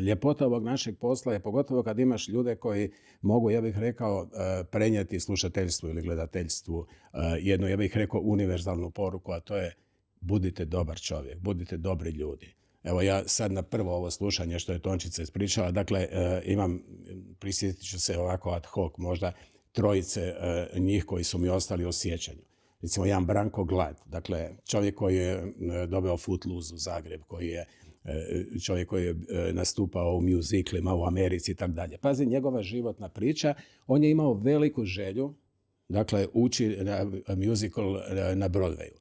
ljepota ovog našeg posla je pogotovo kad imaš ljude koji mogu, ja bih rekao, prenijeti slušateljstvu ili gledateljstvu jednu, ja bih rekao, univerzalnu poruku, a to je budite dobar čovjek, budite dobri ljudi. Evo ja sad na prvo ovo slušanje što je Tončica ispričala, dakle, prisjetit ću se ovako ad hoc, možda trojice njih koji su mi ostali u sjećanju. Recimo, jedan Branko Glad, dakle, čovjek koji je dobio Footloose u Zagreb, čovjek koji je nastupao u muziklima u Americi i tako dalje. Pazi, njegova životna priča, on je imao veliku želju, dakle, ući na musical na Broadwayu.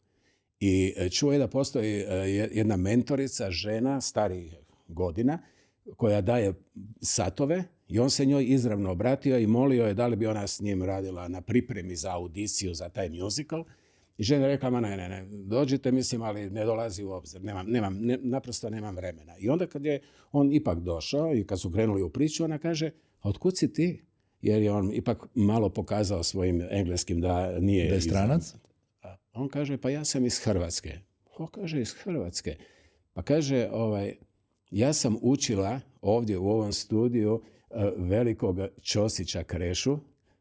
I čuo je da postoji jedna mentorica, žena starijih godina, koja daje satove i on se njoj izravno obratio i molio je da li bi ona s njim radila na pripremi za audiciju za taj musical. I žena je rekla, ne, dođite, mislim, ali ne dolazi u obzir, naprosto nemam vremena. I onda kad je on ipak došao i kad su krenuli u priču, ona kaže, a otkud si ti? Jer je on ipak malo pokazao svojim engleskim da nije... Da je stranac? On kaže, pa ja sam iz Hrvatske. kaže, iz Hrvatske. Pa kaže, ja sam učila ovdje u ovom studiju velikog Ćosića Krešu,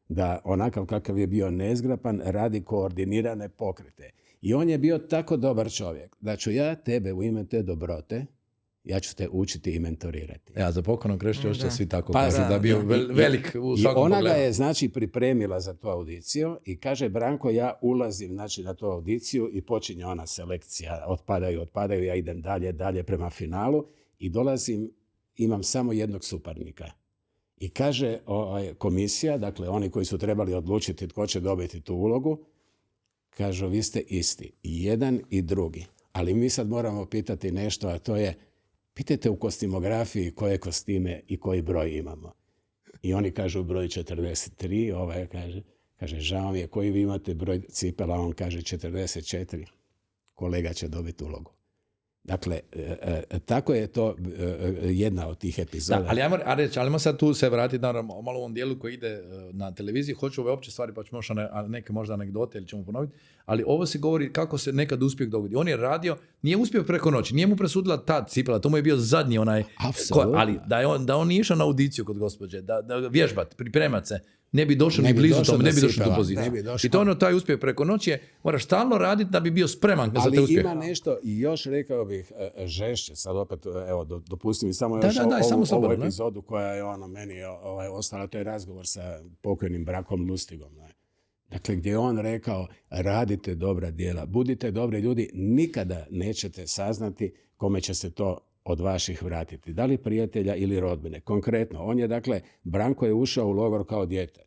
da onakav kakav je bio nezgrapan, radi koordinirane pokrete. I on je bio tako dobar čovjek da ću ja tebe u ime te dobrote, ja ću te učiti i mentorirati. Ja, za pokojnog Krešu još će svi tako Pa, kažu da je bio velik u svakom I ona pogledu. ga je, znači, pripremila za tu audiciju i kaže, Branko, ja ulazim, znači, na tu audiciju i počinje ona selekcija. Otpadaju, ja idem dalje prema finalu i dolazim, imam samo jednog suparnika. I kaže komisija, dakle, oni koji su trebali odlučiti tko će dobiti tu ulogu, kažu, vi ste isti, i jedan i drugi. Ali mi sad moramo pitati nešto, a to je, pitajte u kostimografiji koje kostime i koji broj imamo. I oni kažu broj 43, kaže, žao mi je, koji vi imate broj cipela, on kaže 44. Kolega će dobiti ulogu. Dakle, tako je to jedna od tih epizoda. Da, ali ajmo sad tu se vratiti na malo u ovom dijelu koji ide na televiziji. Hoću ove opće stvari, pa ću neke možda anegdote ili ćemo ponoviti. Ali ovo se govori kako se nekad uspjeh dogodi. On je radio, nije uspio preko noći, nije mu presudila ta cipela, to mu je bio zadnji onaj... Ali da on nije išao na audiciju kod gospođe, da vježbat, pripremat se, ne bi došao ni blizu tome, ne bi došao u tu poziciju. I to taj uspjeh preko noći je, moraš stalno raditi da bi bio spreman za te uspjehe. Ali ima nešto, i još rekao bih, žešće, sad opet, evo, dopustim mi samo još ovu epizodu koja je meni ostala, to je razgovor sa pokojnim Brakom Lustigom. Dakle, gdje je on rekao, radite dobra djela, budite dobri ljudi, nikada nećete saznati kome će se to od vaših vratiti. Da li prijatelja ili rodbine. Konkretno, Branko je ušao u logor kao dijete.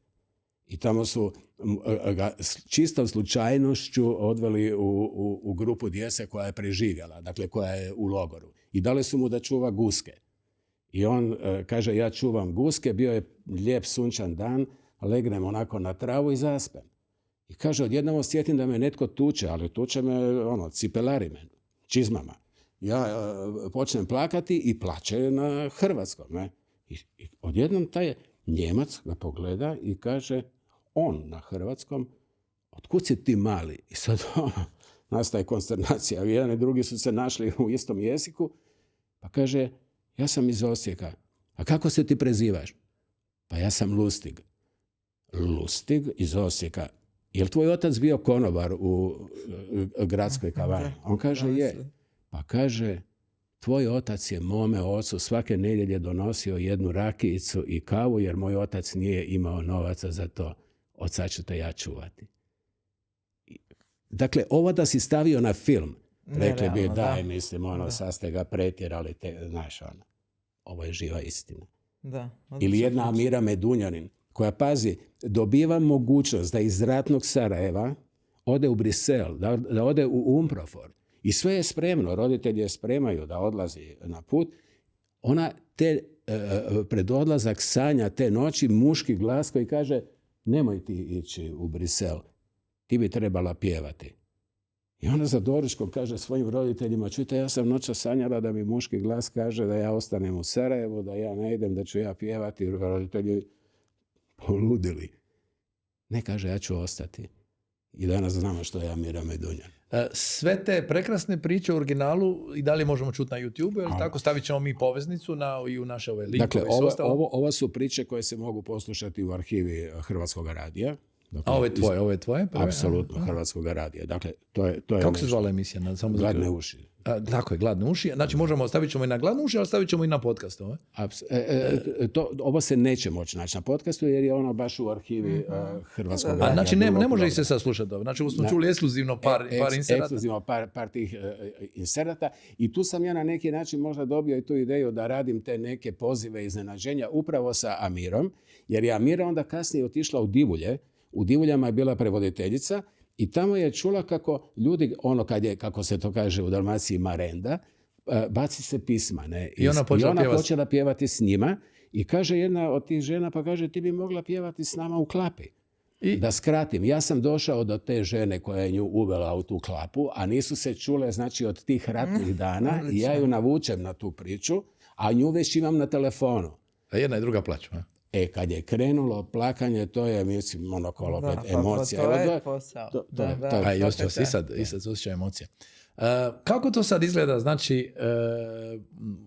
I tamo su ga čistom slučajnošću odveli u grupu djece koja je preživjela, dakle koja je u logoru. I dali su mu da čuva guske. I on kaže, ja čuvam guske, bio je lijep sunčan dan, legnem onako na travu i zaspem. I kaže, odjednom osjetim da me netko tuče, ali tuče me cipelari me, čizmama. Ja počnem plakati i plače na hrvatskom. Ne? I odjednom taj Njemac ga pogleda i kaže, on na hrvatskom, otkud si ti mali? I sad nastaje konsternacija. Jedan i drugi su se našli u istom jeziku. Pa kaže, ja sam iz Osijeka. A kako se ti prezivaš? Pa ja sam Lustig. Lustig iz Osijeka. Je li tvoj otac bio konobar u gradskoj kavani? On kaže, je. Pa kaže, tvoj otac je mome ocu svake nedjelje donosio jednu rakijicu i kavu, jer moj otac nije imao novaca za to. Od sad ću te ja čuvati. Dakle, ovo da si stavio na film, rekli bi, daj, mislim, sad ste ga pretjerali, znaš, ovo je živa istina. Da, ili jedna Amira Medunjanin, koja, pazi, dobiva mogućnost da iz ratnog Sarajeva ode u Brisel, da ode u Umprofor. I sve je spremno, roditelji je spremaju da odlazi na put. Ona pred odlazak sanja te noći muški glas koji kaže, nemoj ti ići u Brisel, ti bi trebala pjevati. I ona za doručkom kaže svojim roditeljima, čujte, ja sam noća sanjala da mi muški glas kaže da ja ostanem u Sarajevu, da ja ne idem, da ću ja pjevati. Roditelji poludili. Ne, kaže, ja ću ostati. I danas znamo što je Amira Medunjan. Sve te prekrasne priče u originalu i dalje možemo čuti na YouTube, ili tako stavit ćemo mi poveznicu i u naše ove linkove. Dakle, ovo su priče koje se mogu poslušati u arhivi Hrvatskog radija. Dakle, a ovo je tvoje? Apsolutno, Hrvatskog radija. Dakle, to je kako se zvala emisija? Gladne uši. Tako je, Gladne uši. Znači, stavit ćemo i na Gladne uši, ali stavit ćemo i na podcastu. Ovo se neće moći naći na podcastu, jer je ono baš u arhivi Hrvatskog radija. Znači, ne može ih se sad slušati. Znači, smo čuli ekskluzivno par inserata. Ekskluzivno par tih inserata. I tu sam ja na neki način možda dobio i tu ideju da radim te neke pozive iznenađenja upravo sa Amirom, jer je Amira onda kasnije otišla u Divulje. U Divuljama je bila prevoditeljica i tamo je čula kako ljudi, kad je, kako se to kaže u Dalmaciji, marenda, baci se pisma. Ne? I ona počela pjevati s njima i kaže jedna od tih žena, pa kaže, ti bi mogla pjevati s nama u klapi. Da skratim, ja sam došao do te žene koja je nju uvela u tu klapu, a nisu se čule, znači, od tih ratnih dana i ja ju navučem na tu priču, a nju već imam na telefonu. A jedna i druga plaću, a? Kad je krenulo plakanje, to je, mislim, opet emocija. To je posao. I osjeća se i sad osjeća emocija. Kako to sad izgleda? Znači,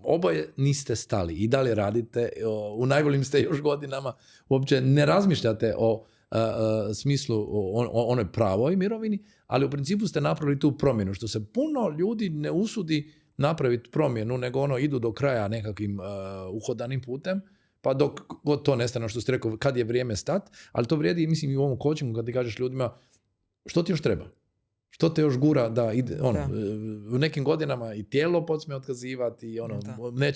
oboje niste stali i dalje radite, u najboljim ste još godinama, uopće ne razmišljate o smislu o onoj pravoj mirovini, ali u principu ste napravili tu promjenu, što se puno ljudi ne usudi napraviti promjenu, nego idu do kraja nekakvim uhodanim putem, pa dok god to nestane, što ste rekao, kad je vrijeme stat, ali to vrijedi, mislim, i u ovom coachingu, kad ti kažeš ljudima, što ti još treba? Što te još gura da ide, u nekim godinama i tijelo počne otkazivati,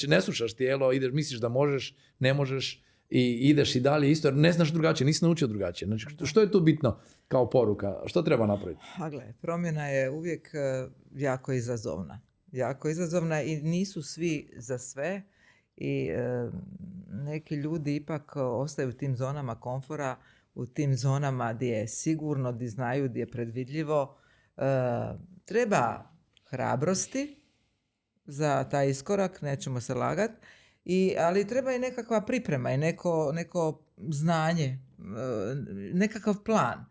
i ne slušaš tijelo, ideš, misliš da možeš, ne možeš, i ideš i dalje isto, jer ne znaš drugačije, nisi naučio drugačije. Znači, što je tu bitno kao poruka? Što treba napraviti? A gle, promjena je uvijek jako izazovna. Jako izazovna i nisu svi za sve. I neki ljudi ipak ostaju u tim zonama komfora, u tim zonama gdje je sigurno, gdje znaju, gdje je predvidljivo. Treba hrabrosti za taj iskorak, nećemo se lagati, ali treba i nekakva priprema i neko znanje, nekakav plan.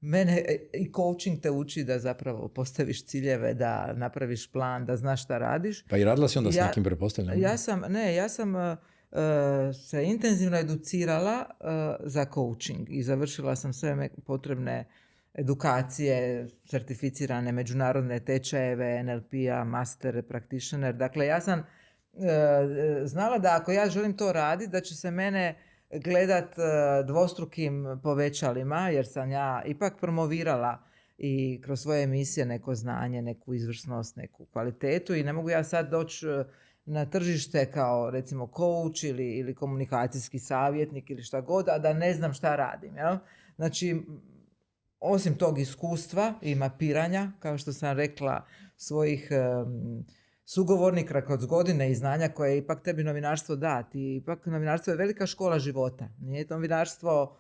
Mene i coaching te uči da zapravo postaviš ciljeve, da napraviš plan, da znaš šta radiš. Pa i radila si onda s nekim pretpostavljanjem? Ja sam se intenzivno educirala za coaching i završila sam sve potrebne edukacije, certificirane međunarodne tečajeve, NLP-a, master practitioner. Dakle, ja sam znala da ako ja želim to raditi, da će se mene gledat dvostrukim povećalima, jer sam ja ipak promovirala i kroz svoje emisije neko znanje, neku izvrsnost, neku kvalitetu, i ne mogu ja sad doći na tržište kao recimo coach ili komunikacijski savjetnik ili šta god, a da ne znam šta radim. Jel? Znači, osim tog iskustva i mapiranja, kao što sam rekla, svojih sugovornika kroz godine i znanja koje ipak tebi novinarstvo dati. Ipak novinarstvo je velika škola života. Nije novinarstvo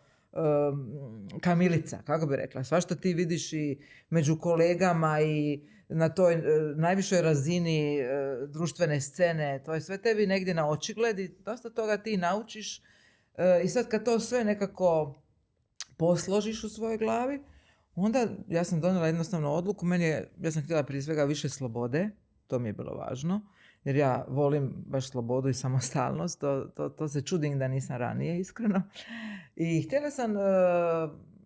kamilica, kako bi rekla. Sva što ti vidiš i među kolegama i na toj najvišoj razini društvene scene, to je sve tebi negdje na očigled i dosta toga ti naučiš. I sad kad to sve nekako posložiš u svojoj glavi, onda ja sam donijela jednostavno odluku. Ja sam htjela prije svega više slobode, to mi je bilo važno, jer ja volim baš slobodu i samostalnost, to se čudim da nisam ranije, iskreno. I htjela sam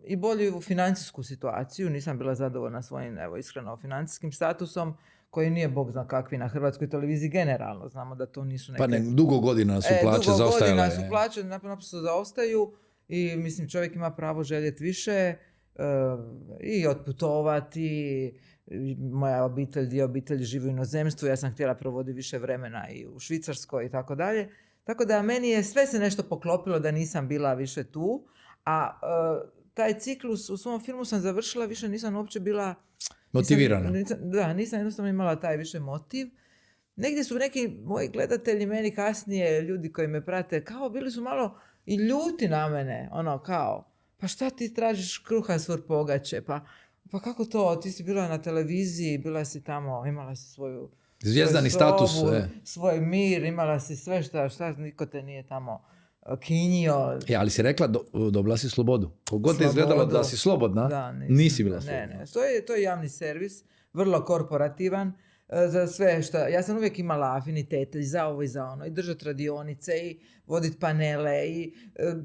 i bolju financijsku situaciju, nisam bila zadovoljna svojim, iskreno, financijskim statusom, koji nije bog zna kakvi na hrvatskoj televiziji generalno. Znamo da to nisu neke... Pa dugo godina su plaće zaostajale. Dugo godina su plaće, naprosto zaostaju i mislim čovjek ima pravo željeti više i otputovati. Moja obitelj, dio obitelji živi u inozemstvu, ja sam htjela provoditi više vremena i u Švicarskoj i tako dalje. Tako da meni je sve se nešto poklopilo da nisam bila više tu, a taj ciklus u svom filmu sam završila, više nisam uopće bila motivirana. Nisam jednostavno imala taj više motiv. Negdje su neki moji gledatelji meni kasnije, ljudi koji me prate, kao bili su malo i ljuti na mene, kao, pa šta ti tražiš kruha svr pogače, pa kako to, ti si bila na televiziji, bila si tamo, imala si svoju zvijezdani status, svoj mir, imala si sve šta niko te nije tamo kinjio. Ali si rekla, dobila si slobodu. Kogod te izgledalo da si slobodna, nisi bila slobodna. Ne. To je javni servis, vrlo korporativan, za sve što... Ja sam uvijek imala afinitete i za ovo i za ono, i držati radionice, i voditi panele, i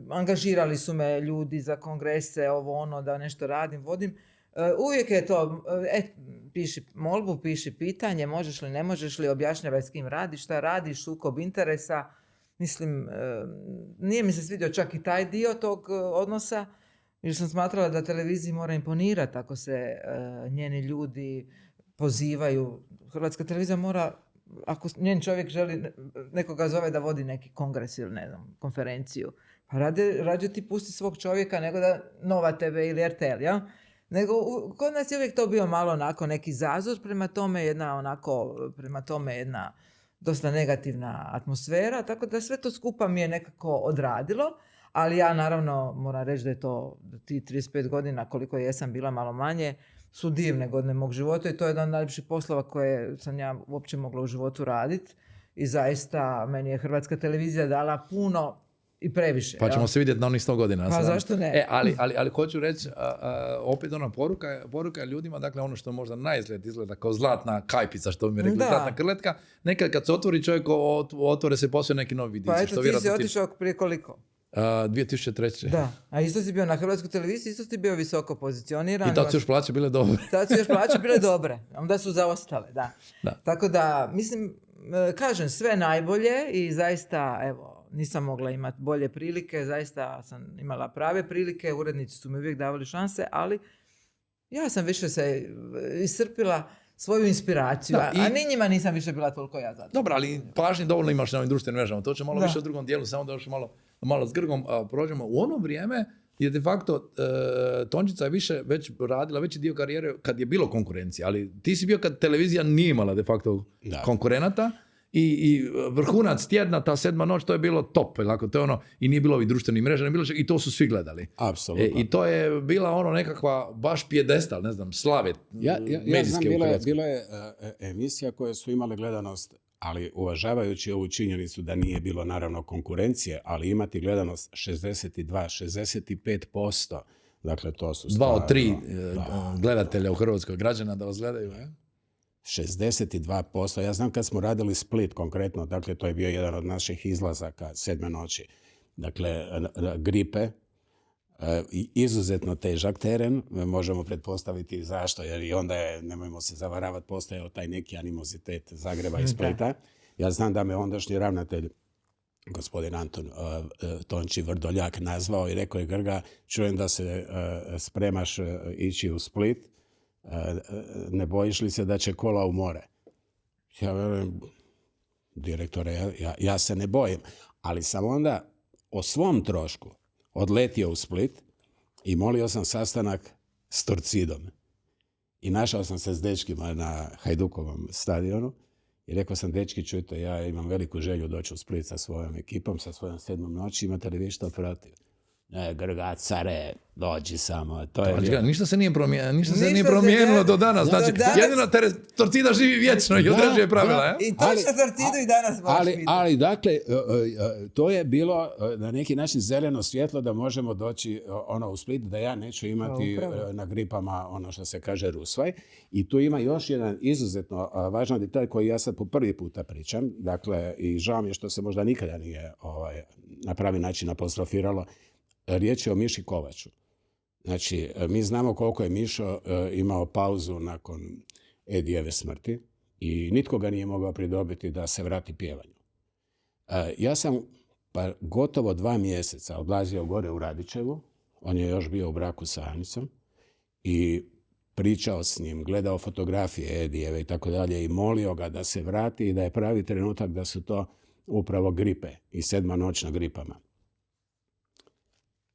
angažirali su me ljudi za kongrese, ovo ono, da nešto radim, vodim. Uvijek je to, piši molbu, piši pitanje, možeš li, ne možeš li, objašnjavaj s kim radiš, šta radiš, sukob interesa. Mislim, nije mi se svidio čak i taj dio tog odnosa, jer sam smatrala da televiziji mora imponirati ako se njeni ljudi pozivaju. Hrvatska televizija mora, ako njen čovjek želi, nekoga zove da vodi neki kongres ili ne znam, konferenciju, pa rađe ti pusti svog čovjeka nego da Nova TV ili RTL, ja? Nego kod nas je uvijek to bio malo onako neki zazor, prema tome jedna dosta negativna atmosfera, tako da sve to skupa mi je nekako odradilo, ali ja naravno moram reći da je to ti 35 godina koliko jesam bila malo manje, su divne godine mog života i to je jedan od najljepših poslova koje sam ja uopće mogla u životu raditi i zaista meni je Hrvatska televizija dala i previše. Pa ćemo se vidjeti na onih 100 godina. Pa zašto ne? Ali hoću reći, opet ona poruka je ljudima, dakle ono što možda na izgled izgleda kao zlatna kajpica, što bi mi rekli, zlatna krletka, nekad kad se otvori čovjek, otvore se poslije neki novi vidici. Pa eto, ti si otišao prije koliko? 2003. Da, a isto si bio na Hrvatskoj televiziji, isto si bio visoko pozicioniran. I tad su još plaće bile dobre. Tad su još plaće bile dobre, onda su zaostale, da. Tako da, mislim, kažem, sve najbolje i zaista, evo, nisam mogla imati bolje prilike, zaista sam imala prave prilike, urednici su mi uvijek davali šanse, ali ja sam više se iscrpila svoju inspiraciju, a ni njima nisam više bila toliko ja zato. Dobro, ali pažnje dovoljno imaš na ovim društvenim mrežama, to će malo više u drugom dijelu, samo da još malo s Grgom prođemo. U ono vrijeme je de facto Tončica je više već radila veći dio karijere kad je bilo konkurencija, ali ti si bio kad televizija nije imala de facto konkurenata i vrhunac tjedna, ta 7. noć, to je bilo top, to je ono, i nije bilo ovih društvenih mreža, i to su svi gledali. Apsolutno. I to je bila ono nekakva baš pijedestal, ne znam, slave medijske u Hrvatskoj. Bilo je emisija koje su imale gledanost, ali uvažavajući ovu činjenicu da nije bilo naravno konkurencije, ali imati gledanost 65%, dakle to su 2 od 3 gledatelja u Hrvatskoj, građana da vas gledaju, 62%. Ja znam kad smo radili Split konkretno, dakle to je bio jedan od naših izlazaka 7. noći. Dakle, Gripe, izuzetno težak teren, možemo pretpostaviti zašto, jer i onda je, nemojmo se zavaravati, postojao taj neki animozitet Zagreba i Splita. Ja znam da me ondašnji ravnatelj, gospodin Anton Tonči Vrdoljak, nazvao i rekao je: Grga, čujem da se spremaš ići u Split, ne bojiš li se da će kola u more? Ja verujem, direktore, ja se ne bojim, ali sam onda o svom trošku odletio u Split i molio sam sastanak s Torcidom. I našao sam se s dečkima na Hajdukovom stadionu i rekao sam: dečki, čujte, ja imam veliku želju doći u Split sa svojom ekipom, sa svojom 7. noći, imate li vi što protiv? Grga, care, dođi samo. Ništa se nije promijenilo do danas. Znači, jedino Torcida živi vječno i određuje pravila. I točno Torcidu i danas možeš vidjeti. Ali, dakle, to je bilo na neki način zeleno svjetlo da možemo doći u Split, da ja neću imati na Gripama ono što se kaže rusvaj. I tu ima još jedan izuzetno važan detalj koji ja sad po prvi puta pričam. Dakle, i žao mi je što se možda nikada nije na pravi način apostrofiralo. Riječ je o Miši Kovaču. Znači, mi znamo koliko je Mišo imao pauzu nakon Edijeve smrti i nitko ga nije mogao pridobiti da se vrati pjevanju. Ja sam gotovo 2 mjeseca odlazio gore u Radićevu, on je još bio u braku sa Anicom, i pričao s njim, gledao fotografije Edijeve i tako dalje i molio ga da se vrati i da je pravi trenutak da su to upravo Gripe i 7. noć na Gripama.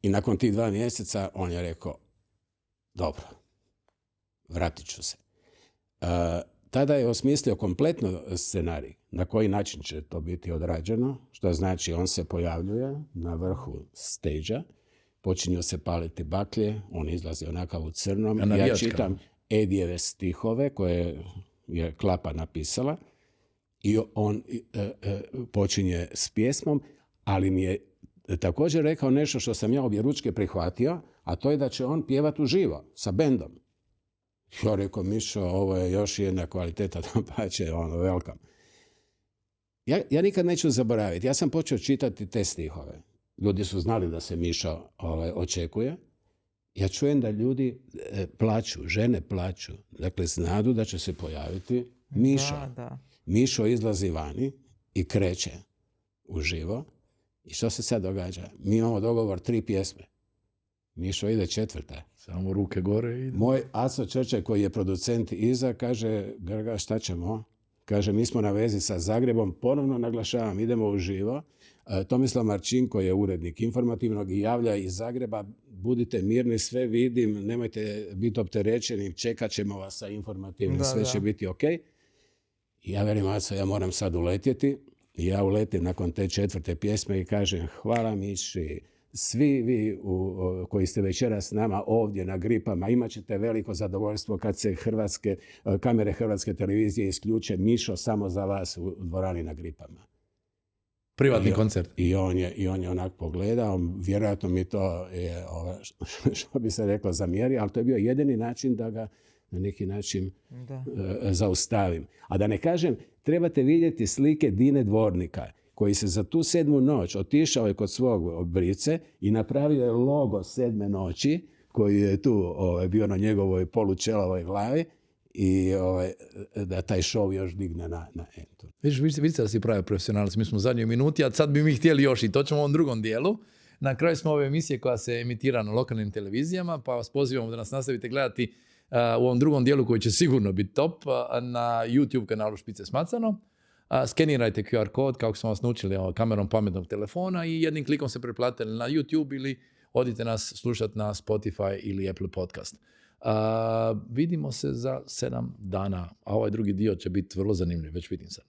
I nakon tih 2 mjeseca on je rekao: dobro, vratit ću se. Tada je osmislio kompletno scenarij na koji način će to biti odrađeno, što znači on se pojavljuje na vrhu stage-a, počinju se paliti baklje, on izlazi onakav u crnom, ja čitam Edijeve stihove koje je Klapa napisala i on počinje s pjesmom, ali mi je također rekao nešto što sam ja objeručke prihvatio, a to je da će on pjevati uživo sa bendom. Ja rekao: Mišo, ovo je još jedna kvaliteta, pa će welcome. Ja nikad neću zaboraviti. Ja sam počeo čitati te stihove. Ljudi su znali da se Mišo očekuje. Ja čujem da ljudi plaču, žene plaču. Dakle, znadu da će se pojaviti Mišo. Da. Mišo izlazi vani i kreće uživo. I što se sad događa? Mi imamo dogovor 3 pjesme. Mišo ide 4. Samo ruke gore ide. Moj Aco Črčaj koji je producent iza kaže: Grga, šta ćemo? Kaže: mi smo na vezi sa Zagrebom, ponovno naglašavam, idemo uživo. Tomislav Marčin koji je urednik Informativnog i javlja iz Zagreba: budite mirni, sve vidim, nemojte biti opterećeni, čekat ćemo vas sa Informativnim, sve će biti ok. I ja velim: Aco, ja moram sad uletjeti. I ja uletim nakon te 4. pjesme i kažem: hvala Miši, svi vi koji ste večeras s nama ovdje na Gripama, imat ćete veliko zadovoljstvo kad se kamere Hrvatske televizije isključe. Mišo, samo za vas u dvorani na Gripama. Privatni koncert. I on je onak pogledao, vjerojatno mi to je, što bi se reklo, zamjerio, ali to je bio jedini način da ga na neki način zaustavim. A da ne kažem, trebate vidjeti slike Dine Dvornika, koji se za tu 7. noć otišao je kod svog brice i napravio je logo 7. noći, koji je tu bio na njegovoj polučelovoj glavi, i da taj show još digne na entu. Vidite da si pravi profesionalac, mi smo u zadnjoj minuti, a sad bi mi htjeli još i to ćemo u ovom drugom dijelu. Na kraju smo ove emisije koja se emitira na lokalnim televizijama, pa vas pozivamo da nas nastavite gledati u ovom drugom dijelu koji će sigurno biti top na YouTube kanalu Špice s Macanom. Skenirajte QR kod kako smo vas naučili kamerom pametnog telefona i jednim klikom se preplatite na YouTube ili odite nas slušati na Spotify ili Apple Podcast. Vidimo se za 7 dana, a ovaj drugi dio će biti vrlo zanimljiv, već vidim sad.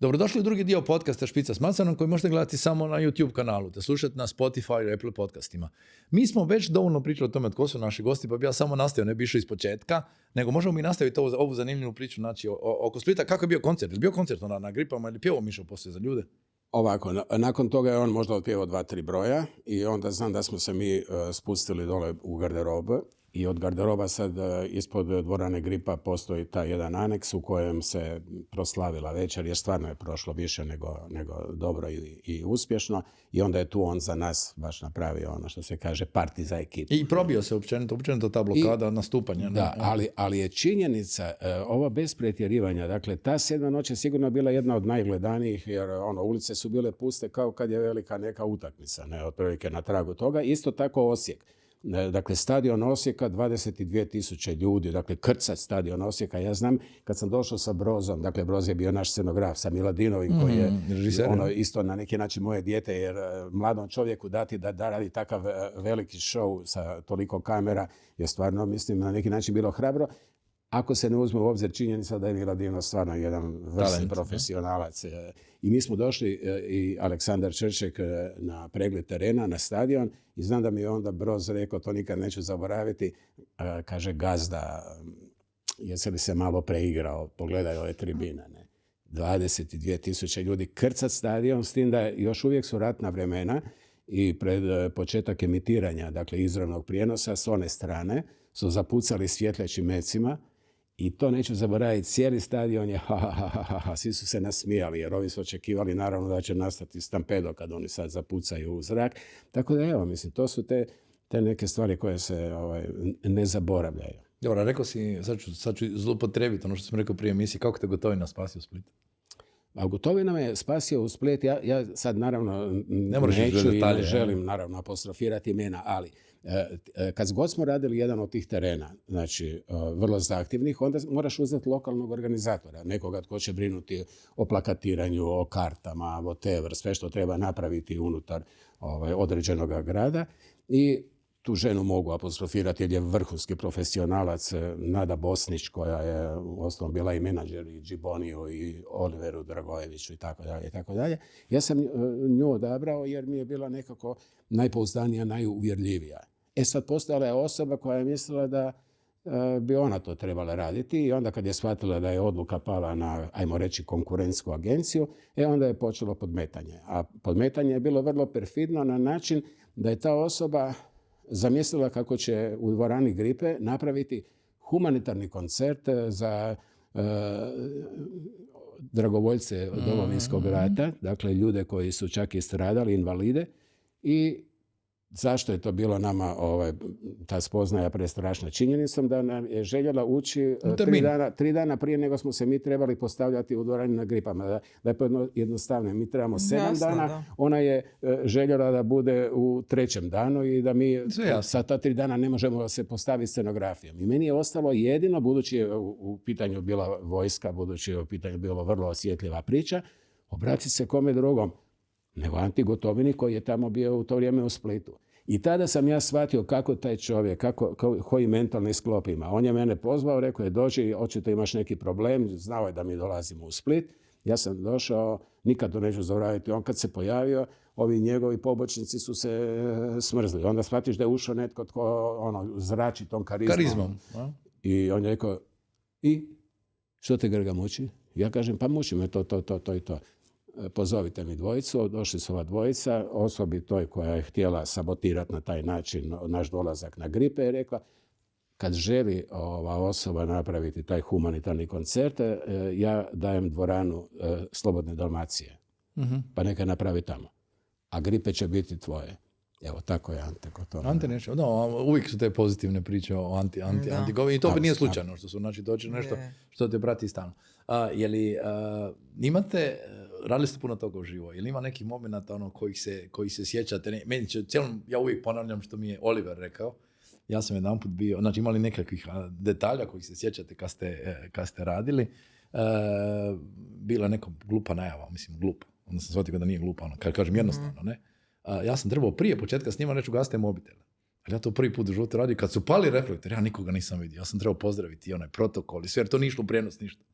Dobrodošli u drugi dio podcasta Špica s Macanom koji možete gledati samo na YouTube kanalu, te slušati na Spotify i Apple podcastima. Mi smo već dovoljno pričali o tome tko su naši gosti, pa bi ja samo nastavio, ne bi išao iz početka, nego možemo mi nastaviti ovu zanimljivu priču znači, oko Splita. Kako je bio koncert? Je li bio koncert na gripama ili pjevao Mišo poslije za ljude? Ovako, nakon toga je on možda otpjevao 2-3 broja i onda znam da smo se mi spustili dole u garderobu i od garderoba sad ispod dvorane Gripa postoji taj jedan aneks u kojem se proslavila večer jer stvarno je prošlo više nego dobro i uspješno i onda je tu on za nas baš napravio ono što se kaže party za ekipu. I probio se općenito ta blokada nastupanja. Da, ali je činjenica, ovo bez pretjerivanja, dakle ta 7. noć je sigurno bila jedna od najgledanijih jer ulice su bile puste kao kad je velika neka utakmica, ne, otprilike na tragu toga. Isto tako Osijek. Dakle, stadion Osijeka, 22.000 ljudi, dakle, krcat stadion Osijeka. Ja znam, kad sam došao sa Brozom, dakle, Broz je bio naš scenograf, sa Miladinovim, koji je isto na neki način moje dijete, jer mladom čovjeku dati da radi takav veliki show sa toliko kamera je stvarno, mislim, na neki način bilo hrabro. Ako se ne uzme u obzir činjenica da je Miladinov stvarno jedan vrsti profesionalac. I mi smo došli i Aleksandar Črček na pregled terena, na stadion i znam da mi je onda Broz rekao, to nikad neću zaboraviti, kaže gazda, jesi li se malo preigrao, pogledaj ove tribine. Ne? 22.000 ljudi, krcat stadion, s tim da još uvijek su ratna vremena i pred početak emitiranja, dakle izravnog prijenosa s one strane, su zapucali svjetlećim mecima. I to neću zaboraviti, cijeli stadion je svi su se nasmijali jer ovi su očekivali naravno da će nastati stampedo kad oni sad zapucaju u zrak. Tako da evo, mislim, to su te neke stvari koje se ne zaboravljaju. Dobro, rekao si, sad ću zloupotrijebiti ono što sam rekao prije emisije, kako te Gotovina spasio u Splitu? A Gotovina me spasio u Split, ja sad naravno neću i ne želim naravno apostrofirati imena, ali kad god smo radili jedan od tih terena, znači vrlo zahtjevnih, onda moraš uzeti lokalnog organizatora, nekoga tko će brinuti o plakatiranju, o kartama, whatever, sve što treba napraviti unutar određenog grada i tu ženu mogu apostrofirati jer je vrhunski profesionalac, Nada Bosnić koja je uostalom bila i menadžer i Džiboniju i Oliveru Dragojeviću i tako dalje i tako dalje. Ja sam nju odabrao jer mi je bila nekako najpouzdanija, najuvjerljivija. Sad postojala je osoba koja je mislila da bi ona to trebala raditi i onda kad je shvatila da je odluka pala na, ajmo reći, konkurentsku agenciju, onda je počelo podmetanje. A podmetanje je bilo vrlo perfidno na način da je ta osoba zamislila kako će u dvorani Gripe napraviti humanitarni koncert za dragovoljce Domovinskog rata, dakle ljude koji su čak i stradali, invalide. I zašto je to bilo nama ta spoznaja prestrašna činjenicom da nam je željela ući 3 dana prije nego smo se mi trebali postavljati u dvorani na Gripama. Da je jednostavno, mi trebamo 7 dana, da. Ona je željela da bude u 3. danu i da mi sa ta 3 dana ne možemo se postaviti scenografijom. I meni je ostalo jedino, budući je u pitanju bila vojska, budući je u pitanju bilo vrlo osjetljiva priča, obratiti se kome drugom nego Anti Gotovini koji je tamo bio u to vrijeme u Splitu. I tada sam ja shvatio kako taj čovjek, koji mentalni sklop ima. On je mene pozvao, rekao je dođi, očito imaš neki problem, znao je da mi dolazimo u Split. Ja sam došao, nikad to neću zaboraviti, on kad se pojavio, ovi njegovi pobočnici su se smrzli. Onda shvatiš da je ušao netko tko zrači tom karizmom. A? I on je rekao, Što te Grga muči? Ja kažem, pa muči me to i to. Pozovite mi dvojicu, došli su ova dvojica, osobi toj koja je htjela sabotirati na taj način naš dolazak na Gripe, je rekla, kad želi ova osoba napraviti taj humanitarni koncert, ja dajem dvoranu Slobodne Dalmacije. Pa neka napravi tamo. A Gripe će biti tvoje. Evo, tako je Ante kod toga. Ante nešto, da, uvijek su te pozitivne priče o antigovi i to nije slučajno što su, znači doći nešto što te prati stalno. Imate, radili ste puno toga uživo, je li ima nekih momenata kojih se sjećate? Meni će ja uvijek ponavljam što mi je Oliver rekao. Ja sam jedanput bio, znači imali nekakvih detalja kojih se sjećate kad ste radili. Bila je neka glupa najava, mislim glupa. Onda sam shvatio da nije glupa, kad kažem jednostavno, ne? Ja sam trebao prije početka snima reći ugasite mobitel. Ali ja to prvi put u životu radio. Kad su pali reflektori, ja nikoga nisam vidio. Ja sam trebao pozdraviti onaj protokol i sve, jer to nije išlo u prijenos ništa.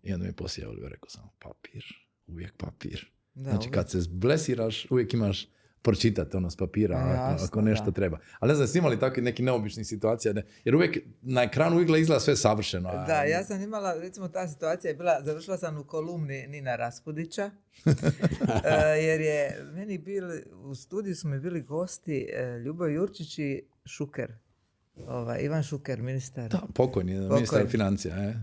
I onda mi je poslije Oliver rekao samo papir, uvijek papir. Znači kad se blesiraš, uvijek imaš pročitati s papira ako nešto treba. Ali ne znam, jeste imali takvi neki neobičnih situacija, jer uvijek na ekranu izgleda sve savršeno. Da, ja sam imala, recimo ta situacija je bila, završila sam u kolumni Nina Raspudića, jer je meni u studiju su mi bili gosti Ljubo Jurčić i Šuker. Ivan Šuker, ministar. Da, pokojni. Ministar financija.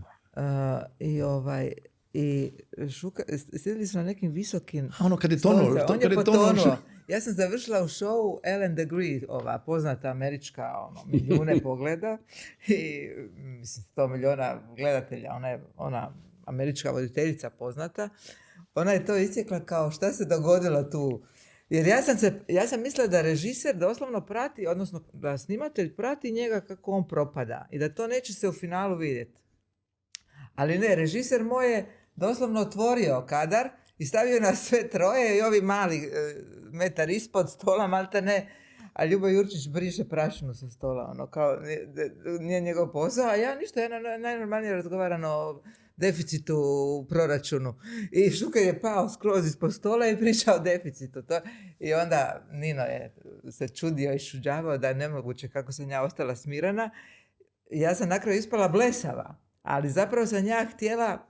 I Šuker, sjedili su na nekim visokim... kad je tonuo. On je potonuo. Ja sam završila u showu Ellen DeGeneres, ova poznata američka, milijune pogleda i mislim 100 milijuna gledatelja, ona američka voditeljica poznata. Ona je to isjekla kao šta se dogodilo tu. Jer ja sam mislila da režiser doslovno prati, odnosno da snimatelj prati njega kako on propada i da to neće se u finalu vidjeti. Ali ne, režiser moj je doslovno otvorio kadar i stavio nas sve troje i ovi mali metar ispod stola, malte ne, a Ljubo Jurčić briše prašinu sa stola, kao nije njegov posao, a ja ništa, ja najnormalnije razgovaram o deficitu u proračunu. I Šuker je pao skroz ispod stola i pričao o deficitu. I onda Nino je se čudio i šuđavao da je nemoguće kako sam ja ostala smirana. Ja sam na kraju ispala blesava, ali zapravo sam ja htjela,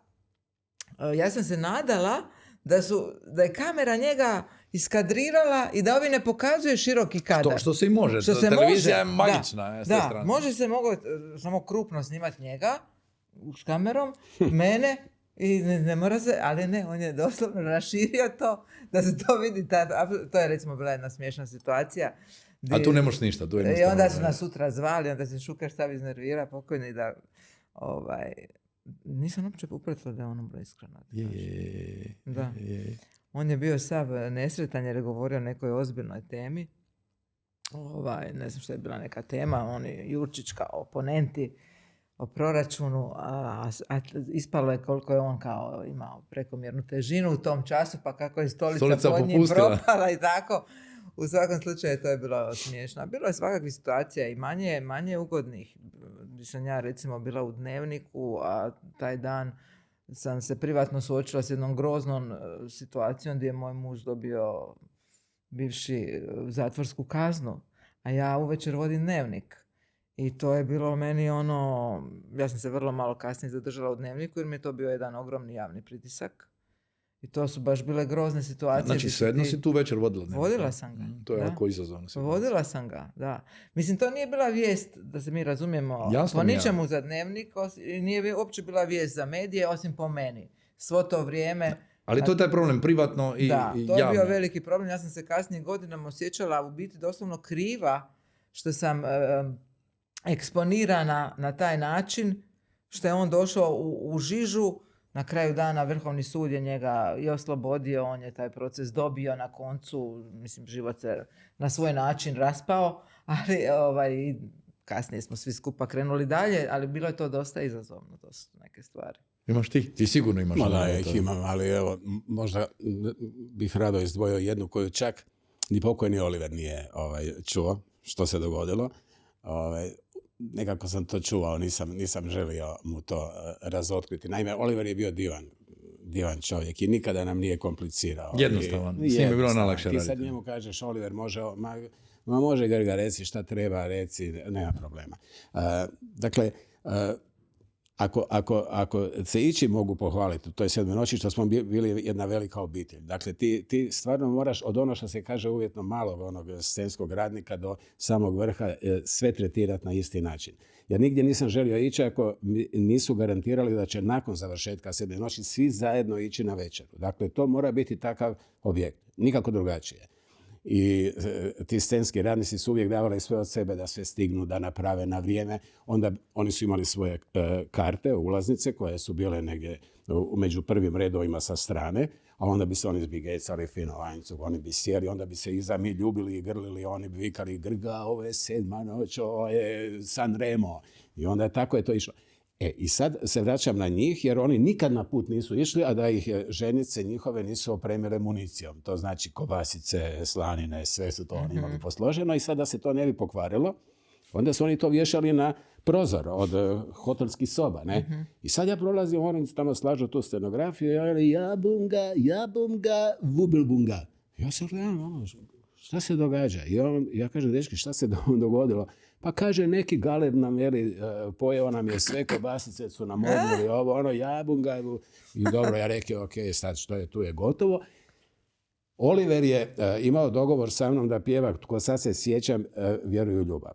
ja sam se nadala da je kamera njega iskadrirala i da ovi ne pokazuje široki kadar. Što se i može. Televizija je magična. Da, može se samo krupno snimati njega s kamerom, mene i ne mora se, ali ne, on je doslovno raširio to da se to vidi. To je recimo bila jedna smiješna situacija. A tu ne možeš ništa. I onda su nas sutra zvali, onda se Šuker stav iznervira pokojni da nisam uopće upretila da je on umro iskreno. Da. On je bio sav nesretan jer je govorio o nekoj ozbiljnoj temi. Ne znam što je bila neka tema, on je Jurčić kao oponenti o proračunu, a ispalo je koliko je on kao imao prekomjernu težinu u tom času, pa kako je stolica pod njim propala i tako. U svakom slučaju to je bilo smiješno. Bilo je svakakvih situacija i manje ugodnih. Sam ja recimo bila u Dnevniku, a taj dan sam se privatno suočila s jednom groznom situacijom gdje je moj muž dobio bivši zatvorsku kaznu, a ja uvečer vodim Dnevnik. I to je bilo meni ja sam se vrlo malo kasnije zadržala u Dnevniku jer mi je to bio jedan ogromni javni pritisak. I to su baš bile grozne situacije. Znači, svejedno si tu večer vodila Dnevnik? Vodila sam ga. To je jako izazovno. Vodila sam ga, da. Mislim, to nije bila vijest, da se mi razumijemo, po ničemu za Dnevnik, nije uopće bila vijest za medije, osim po meni. Svo to vrijeme... Ali to je taj problem, privatno i javno. Da, to je bio veliki problem. Ja sam se kasnije godinama osjećala u biti doslovno kriva što sam eksponirana na taj način, što je on došao u žižu. Na kraju dana Vrhovni sud je njega i oslobodio, on je taj proces dobio na koncu, mislim, život se na svoj način raspao, ali kasnije smo svi skupa krenuli dalje, ali bilo je to dosta izazovno, to su neke stvari. Imaš ti sigurno imaš. Da, ja ih imam, ali evo, možda bih rado izdvojio jednu koju čak ni pokojni Oliver nije čuo što se dogodilo. Nekako sam to čuvao, nisam želio mu to razotkriti. Naime, Oliver je bio divan čovjek i nikada nam nije komplicirao. Jednostavan, s njim je bilo najlakše raditi. Ti sad njemu kažeš, Oliver može Grga reci šta treba reci, nema problema. Dakle, ako se ići mogu pohvaliti, to je 7 noći što smo bili jedna velika obitelj. Dakle, ti stvarno moraš od ono što se kaže uvjetno malog onog scenskog radnika do samog vrha sve tretirati na isti način. Ja nigdje nisam želio ići ako nisu garantirali da će nakon završetka 7 noći svi zajedno ići na večeru. Dakle, to mora biti takav objekt, nikako drugačije. I ti scenski radnici su uvijek davali sve od sebe da sve stignu, da naprave na vrijeme. Onda oni su imali svoje karte, ulaznice koje su bile negdje među prvim redovima sa strane, a onda bi se oni zbigecali fino vanjcu, oni bi sjeli, onda bi se iza mi ljubili i grlili, oni bi vikali Grga, ovo je 7 noć, ovo je San Remo. I onda tako je to išlo. I sad se vraćam na njih jer oni nikad na put nisu išli, a da ih ženice njihove nisu opremile municijom. To znači kobasice, slanine, sve su to oni imali posloženo i sad da se to ne bi pokvarilo, onda su oni to vješali na prozor od hotelskih soba. Ne? I sad ja prolazim, oni tamo slažu tu scenografiju, jabunga, vubilbunga. Ja se gledam, šta se događa? Ja kažem, dečki, šta se dogodilo? Pa kaže, neki galeb nam, pojeo nam je sve, kobasice su nam odnuli, ovo, jabunga. I dobro, ja rekao, ok, sad što je tu je gotovo. Oliver je imao dogovor sa mnom da pjeva, tko sad se sjećam, Vjeruju u ljubav.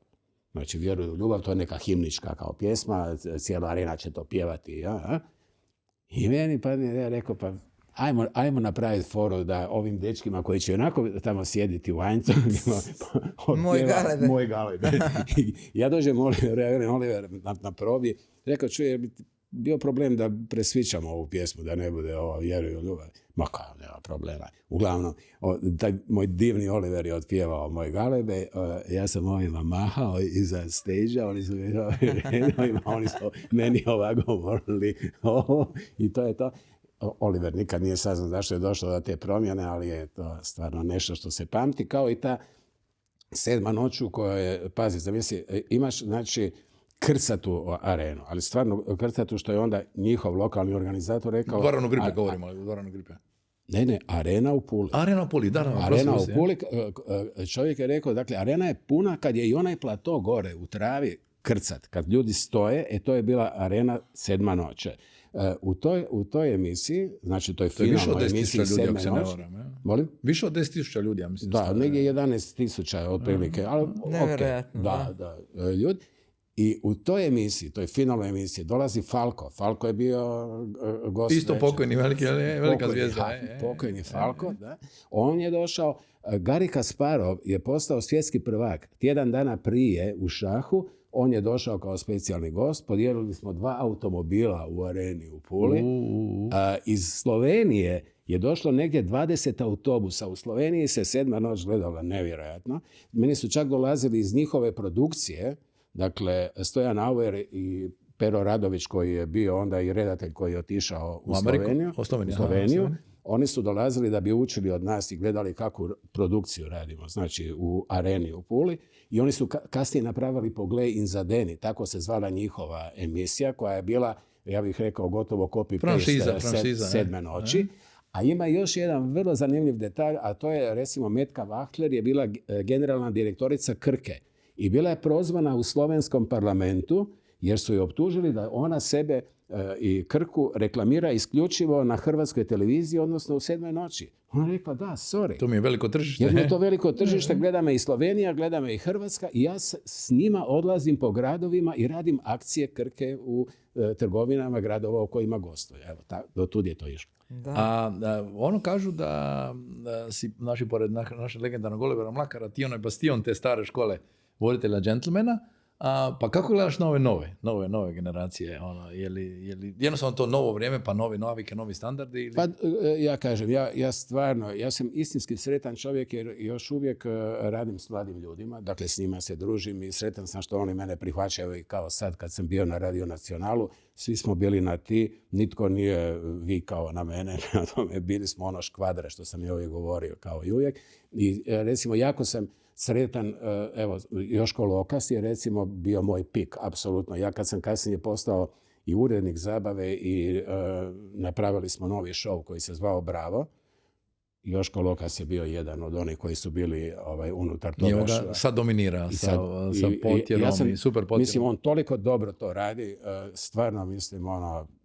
Znači, Vjeruju u ljubav, to je neka himnička kao pjesma, cijela arena će to pjevati. Ja? I meni pa ja rekao, pa ajmo napraviti foru da ovim dečkima koji će onako tamo sjediti u vanjcu, moj galebe. Ja dođem Oliver na probi, rekao, čuje, bi bio problem da presvičamo ovu pjesmu, da ne bude ovo Vjeruju u ljubav. Ma kao, nema problema. Uglavnom, taj moj divni Oliver je otpjevao Moj galebe, ja sam ovima mahao iza stage-a, oni su oni su meni ovako govorili i to je to. Oliver nikad nije saznao zašto je došlo do te promjene, ali je to stvarno nešto što se pamti, kao i ta 7 noć u kojoj, pazi, zamisli, imaš, znači, krcatu arenu, ali stvarno krcatu što je onda njihov lokalni organizator rekao... Dvoranu Gripe govorimo, ali Dvoranu Gripe. Ne, Arena u Puli. Arena u Puli, da. Arena u Puli, čovjek je rekao, dakle, arena je puna kad je i onaj plato gore u travi krcat, kad ljudi stoje, to je bila arena 7 noće. U toj emisiji, znači toj finalnoj emisiji 7 noć... Molim? Više od 10.000 ljudi, ja mislim. Da, negdje 11.000 otprilike. Nevjerojatno. Da, ljudi. I u toj emisiji, toj finalnoj emisiji, dolazi Falko. Falko je bio gost. Isto pokojni, velika zvijezda. Pokojni Falko, da. On je došao. Garry Kasparov je postao svjetski prvak. Tjedan dana prije u šahu, on je došao kao specijalni gost. Podijelili smo 2 automobila u areni u Puli. Iz Slovenije je došlo negdje 20 autobusa. U Sloveniji se 7 noć gledala nevjerojatno. Meni su čak dolazili iz njihove produkcije, dakle, Stojan Auer i Pero Radović koji je bio onda i redatelj koji je otišao u Sloveniju. Oni su dolazili da bi učili od nas i gledali kakvu produkciju radimo, znači u areni u Puli. I oni su kasnije napravili Poglej in Zadeni, tako se zvala njihova emisija koja je bila, ja bih rekao, gotovo copy-paste 7 noći. A ima još jedan vrlo zanimljiv detalj, a to je, recimo, Metka Vahler je bila generalna direktorica Krke. I bila je prozvana u slovenskom parlamentu jer su je optužili da ona sebe i Krku reklamira isključivo na hrvatskoj televiziji, odnosno u 7 noći. Ona je rekla, da, sorry. To mi je veliko tržište. Jer mi je to veliko tržište, gleda me i Slovenija, gleda me i Hrvatska i ja s njima odlazim po gradovima i radim akcije Krke u trgovinama gradova u kojima gostuju. Evo, do tud je to išlo. Ono kažu da si, pored našeg legendarnog Olivera Mlakara, ti onaj bastion te stare škole voditelja džentlmena, pa kako gledaš na ove nove generacije? Je li jednostavno to novo vrijeme, pa novi navike, novi standardi? Ili? Pa ja kažem, ja sam istinski sretan čovjek jer još uvijek radim s mladim ljudima, dakle s njima se družim i sretan sam što oni mene prihvaćaju i kao sad kad sam bio na Radio Nacionalu, svi smo bili na ti, nitko nije vikao na mene, na tome bili smo ono škvadre što sam i uvijek govorio kao i uvijek. I recimo jako sam sretan, evo, Joško Lokas je recimo bio moj pik, apsolutno. Ja kad sam kasnije postao i urednik zabave i napravili smo novi show koji se zvao Bravo, Joško Lokas je bio jedan od onih koji su bili unutar I toga. on ga sad dominira I sa sad- potjerom i super potjerom. Mislim, on toliko dobro to radi, stvarno mislim,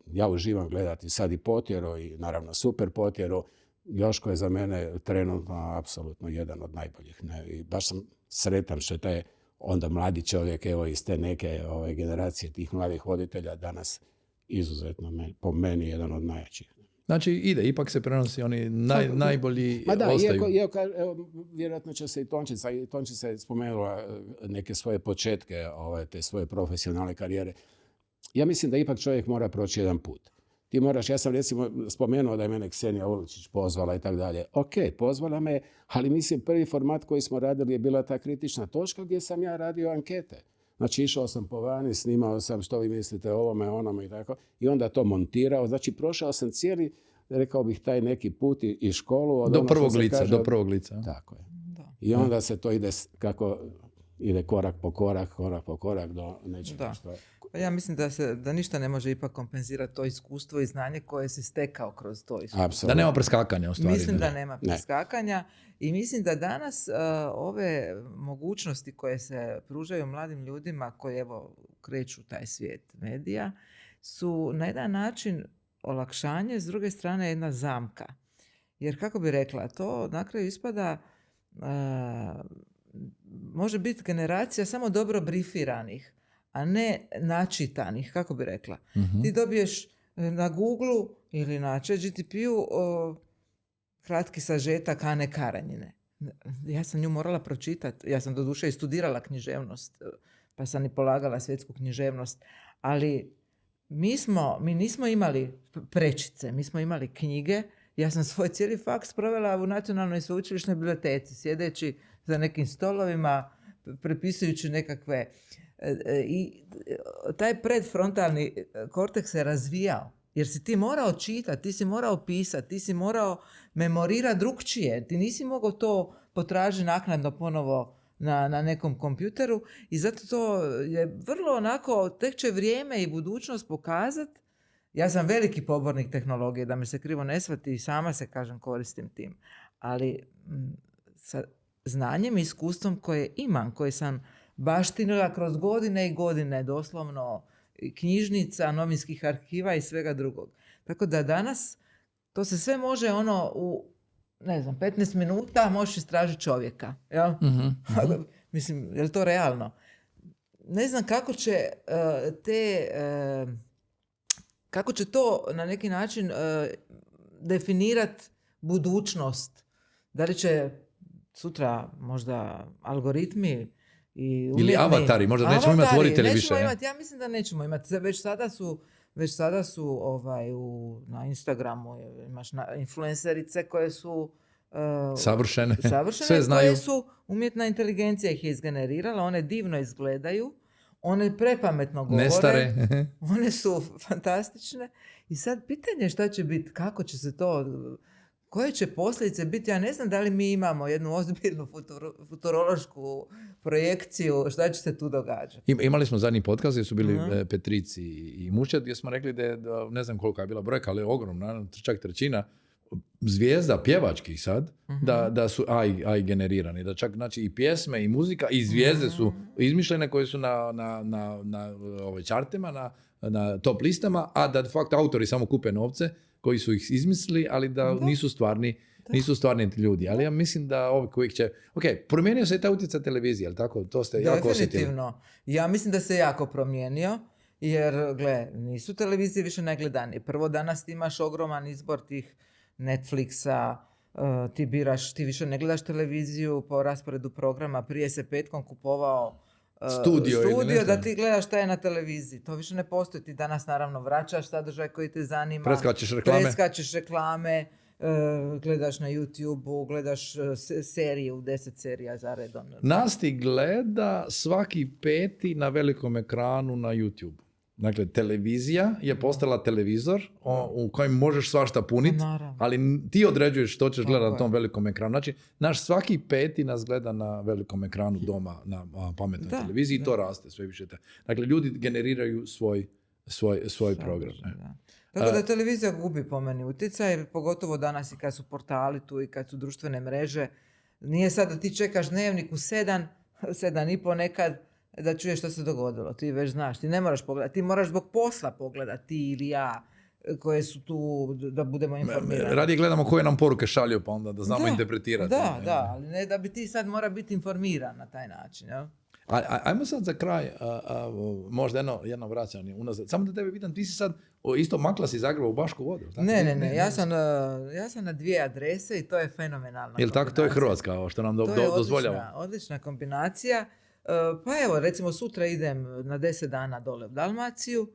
ja uživam gledati sad i potjeru i naravno super potjeru. Joško je za mene trenutno apsolutno jedan od najboljih. Ne? I baš sam sretan što je taj onda mladi čovjek, evo iz te neke generacije tih mladih voditelja danas izuzetno po meni jedan od najjačih. Znači ide, ipak se prenosi, oni najbolji Ma da, ostaju. iako evo, vjerojatno će se i Tončica je spomenula neke svoje početke, te svoje profesionalne karijere. Ja mislim da ipak čovjek mora proći jedan put. Ti moraš, ja sam recimo spomenuo da je mene Ksenija Ulučić pozvala i tako dalje. Ok, pozvala me, ali mislim prvi format koji smo radili je bila ta kritična točka gdje sam ja radio ankete. Znači išao sam po vani, snimao sam što vi mislite o ovome, onome i tako. I onda to montirao. Znači prošao sam cijeli, rekao bih, taj neki put i školu. Od Do ono što prvog se lica, kaže, do prvog lica. Tako je. Da. I onda se to ide kako ide korak po korak do nečega Da. što je. Pa ja mislim da ništa ne može ipak kompenzirati to iskustvo i znanje koje si stekao kroz to iskustvo. Apsolutno. Da nema preskakanja u stvari. Mislim da Ne. nema Ne. preskakanja i mislim da danas ove mogućnosti koje se pružaju mladim ljudima koji evo kreću taj svijet medija su na jedan način olakšanje, s druge strane jedna zamka. Jer kako bi rekla, to na kraju ispada može biti generacija samo dobro brifiranih, a ne načitanih, kako bi rekla. Mhm. Ti dobiješ na Google ili na ChatGPT-u kratki sažetak Ane Karanjine. Ja sam nju morala pročitati. Ja sam doduše i studirala književnost, pa sam i polagala svjetsku književnost. Ali mi nismo imali prečice, mi smo imali knjige. Ja sam svoj cijeli faks provela u Nacionalnoj sveučilišnoj biblioteci, sjedeći za nekim stolovima, prepisujući nekakve... I taj predfrontalni korteks se razvijao. Jer si ti morao čitati, ti si morao pisati, ti si morao memorirati drugčije. Ti nisi mogao to potražiti naknadno ponovo na nekom kompjuteru i zato to je vrlo onako, tek će vrijeme i budućnost pokazati. Ja sam veliki pobornik tehnologije, da me se krivo ne shvati i sama se, kažem, koristim tim. Ali sa znanjem i iskustvom koje imam, koje sam baštinila kroz godine i godine, doslovno knjižnica, novinskih arhiva i svega drugog. Tako da danas to se sve može u 15 minuta možeš istražiti čovjeka. Jel? Mislim, je li to realno? Ne znam kako će kako će to na neki način definirati budućnost. Da li će sutra možda algoritmi ili avatari, možda nećemo imati voditelje više. Ja mislim da nećemo imati. Već sada su na Instagramu imaš influencerice koje su savršene, sve znaju. Koje su umjetna inteligencija ih je izgenerirala, one divno izgledaju, one prepametno govore, nestare. One su fantastične i sad pitanje šta će biti, kako će se to, koje će posljedice biti, ja ne znam da li mi imamo jednu ozbiljnu futurološku projekciju, šta će se tu događati. Imali smo zadnji podcast gdje su bili Petrici i Mušet, gdje smo rekli da ne znam kolika je bila brojka, ali je ogromna, čak trećina zvijezda pjevačkih sad, da su AI generirani, da čak znači i pjesme i muzika i zvijezde su izmišljene koje su na chartima, na top listama, a da de facto autori samo kupe novce koji su ih izmislili, ali da nisu stvarni ljudi. Ali ja mislim da ovi koji će... Ok, promijenio se i taj utjecaj televizije, ali tako? To ste jako osjetili. Definitivno. Ja mislim da se jako promijenio, jer, gle, nisu televizije više najgledanije. Prvo, danas ti imaš ogroman izbor tih Netflixa, ti više ne gledaš televiziju po rasporedu programa, prije se petkom kupovao studio da ti gledaš šta je na televiziji. To više ne postoji. Ti danas naravno vraćaš sadržaj koji te zanima. Preskačeš reklame, gledaš na YouTube-u, gledaš seriju, 10 serija za redom. Nas ti gleda svaki peti na velikom ekranu na YouTube. Dakle, televizija je postala televizor u kojem možeš svašta puniti, ali ti određuješ što ćeš gledati na tom velikom ekranu. Znači, naš svaki peti nas gleda na velikom ekranu doma na pametnoj televiziji i to raste sve više. Dakle, ljudi generiraju svoj program. Tako da televizija gubi po meni utjecaj, pogotovo danas i kad su portali tu i kad su društvene mreže. Nije sad da ti čekaš dnevnik u 7:30 nekad, da čuješ što se dogodilo. Ti već znaš, ti ne moraš pogledati, ti moraš zbog posla pogledati, ti ili ja, koje su tu da budemo informirani. Radije gledamo koje nam poruke šalju, pa onda da znamo interpretirati. Da, ali ne da bi ti sad mora biti informiran na taj način. Jel? Ajmo sad za kraj, možda jedno vraćanje unazad. Samo da tebe pitam, ti si sad isto makla si Zagreba u Bašku Vodu? Tako? Ne. Ja sam na 2 adrese i to je fenomenalna Jel tako, to je Hrvatska, što nam dozvoljava? Odlična kombinacija. Pa evo, recimo sutra idem na 10 dana dole u Dalmaciju,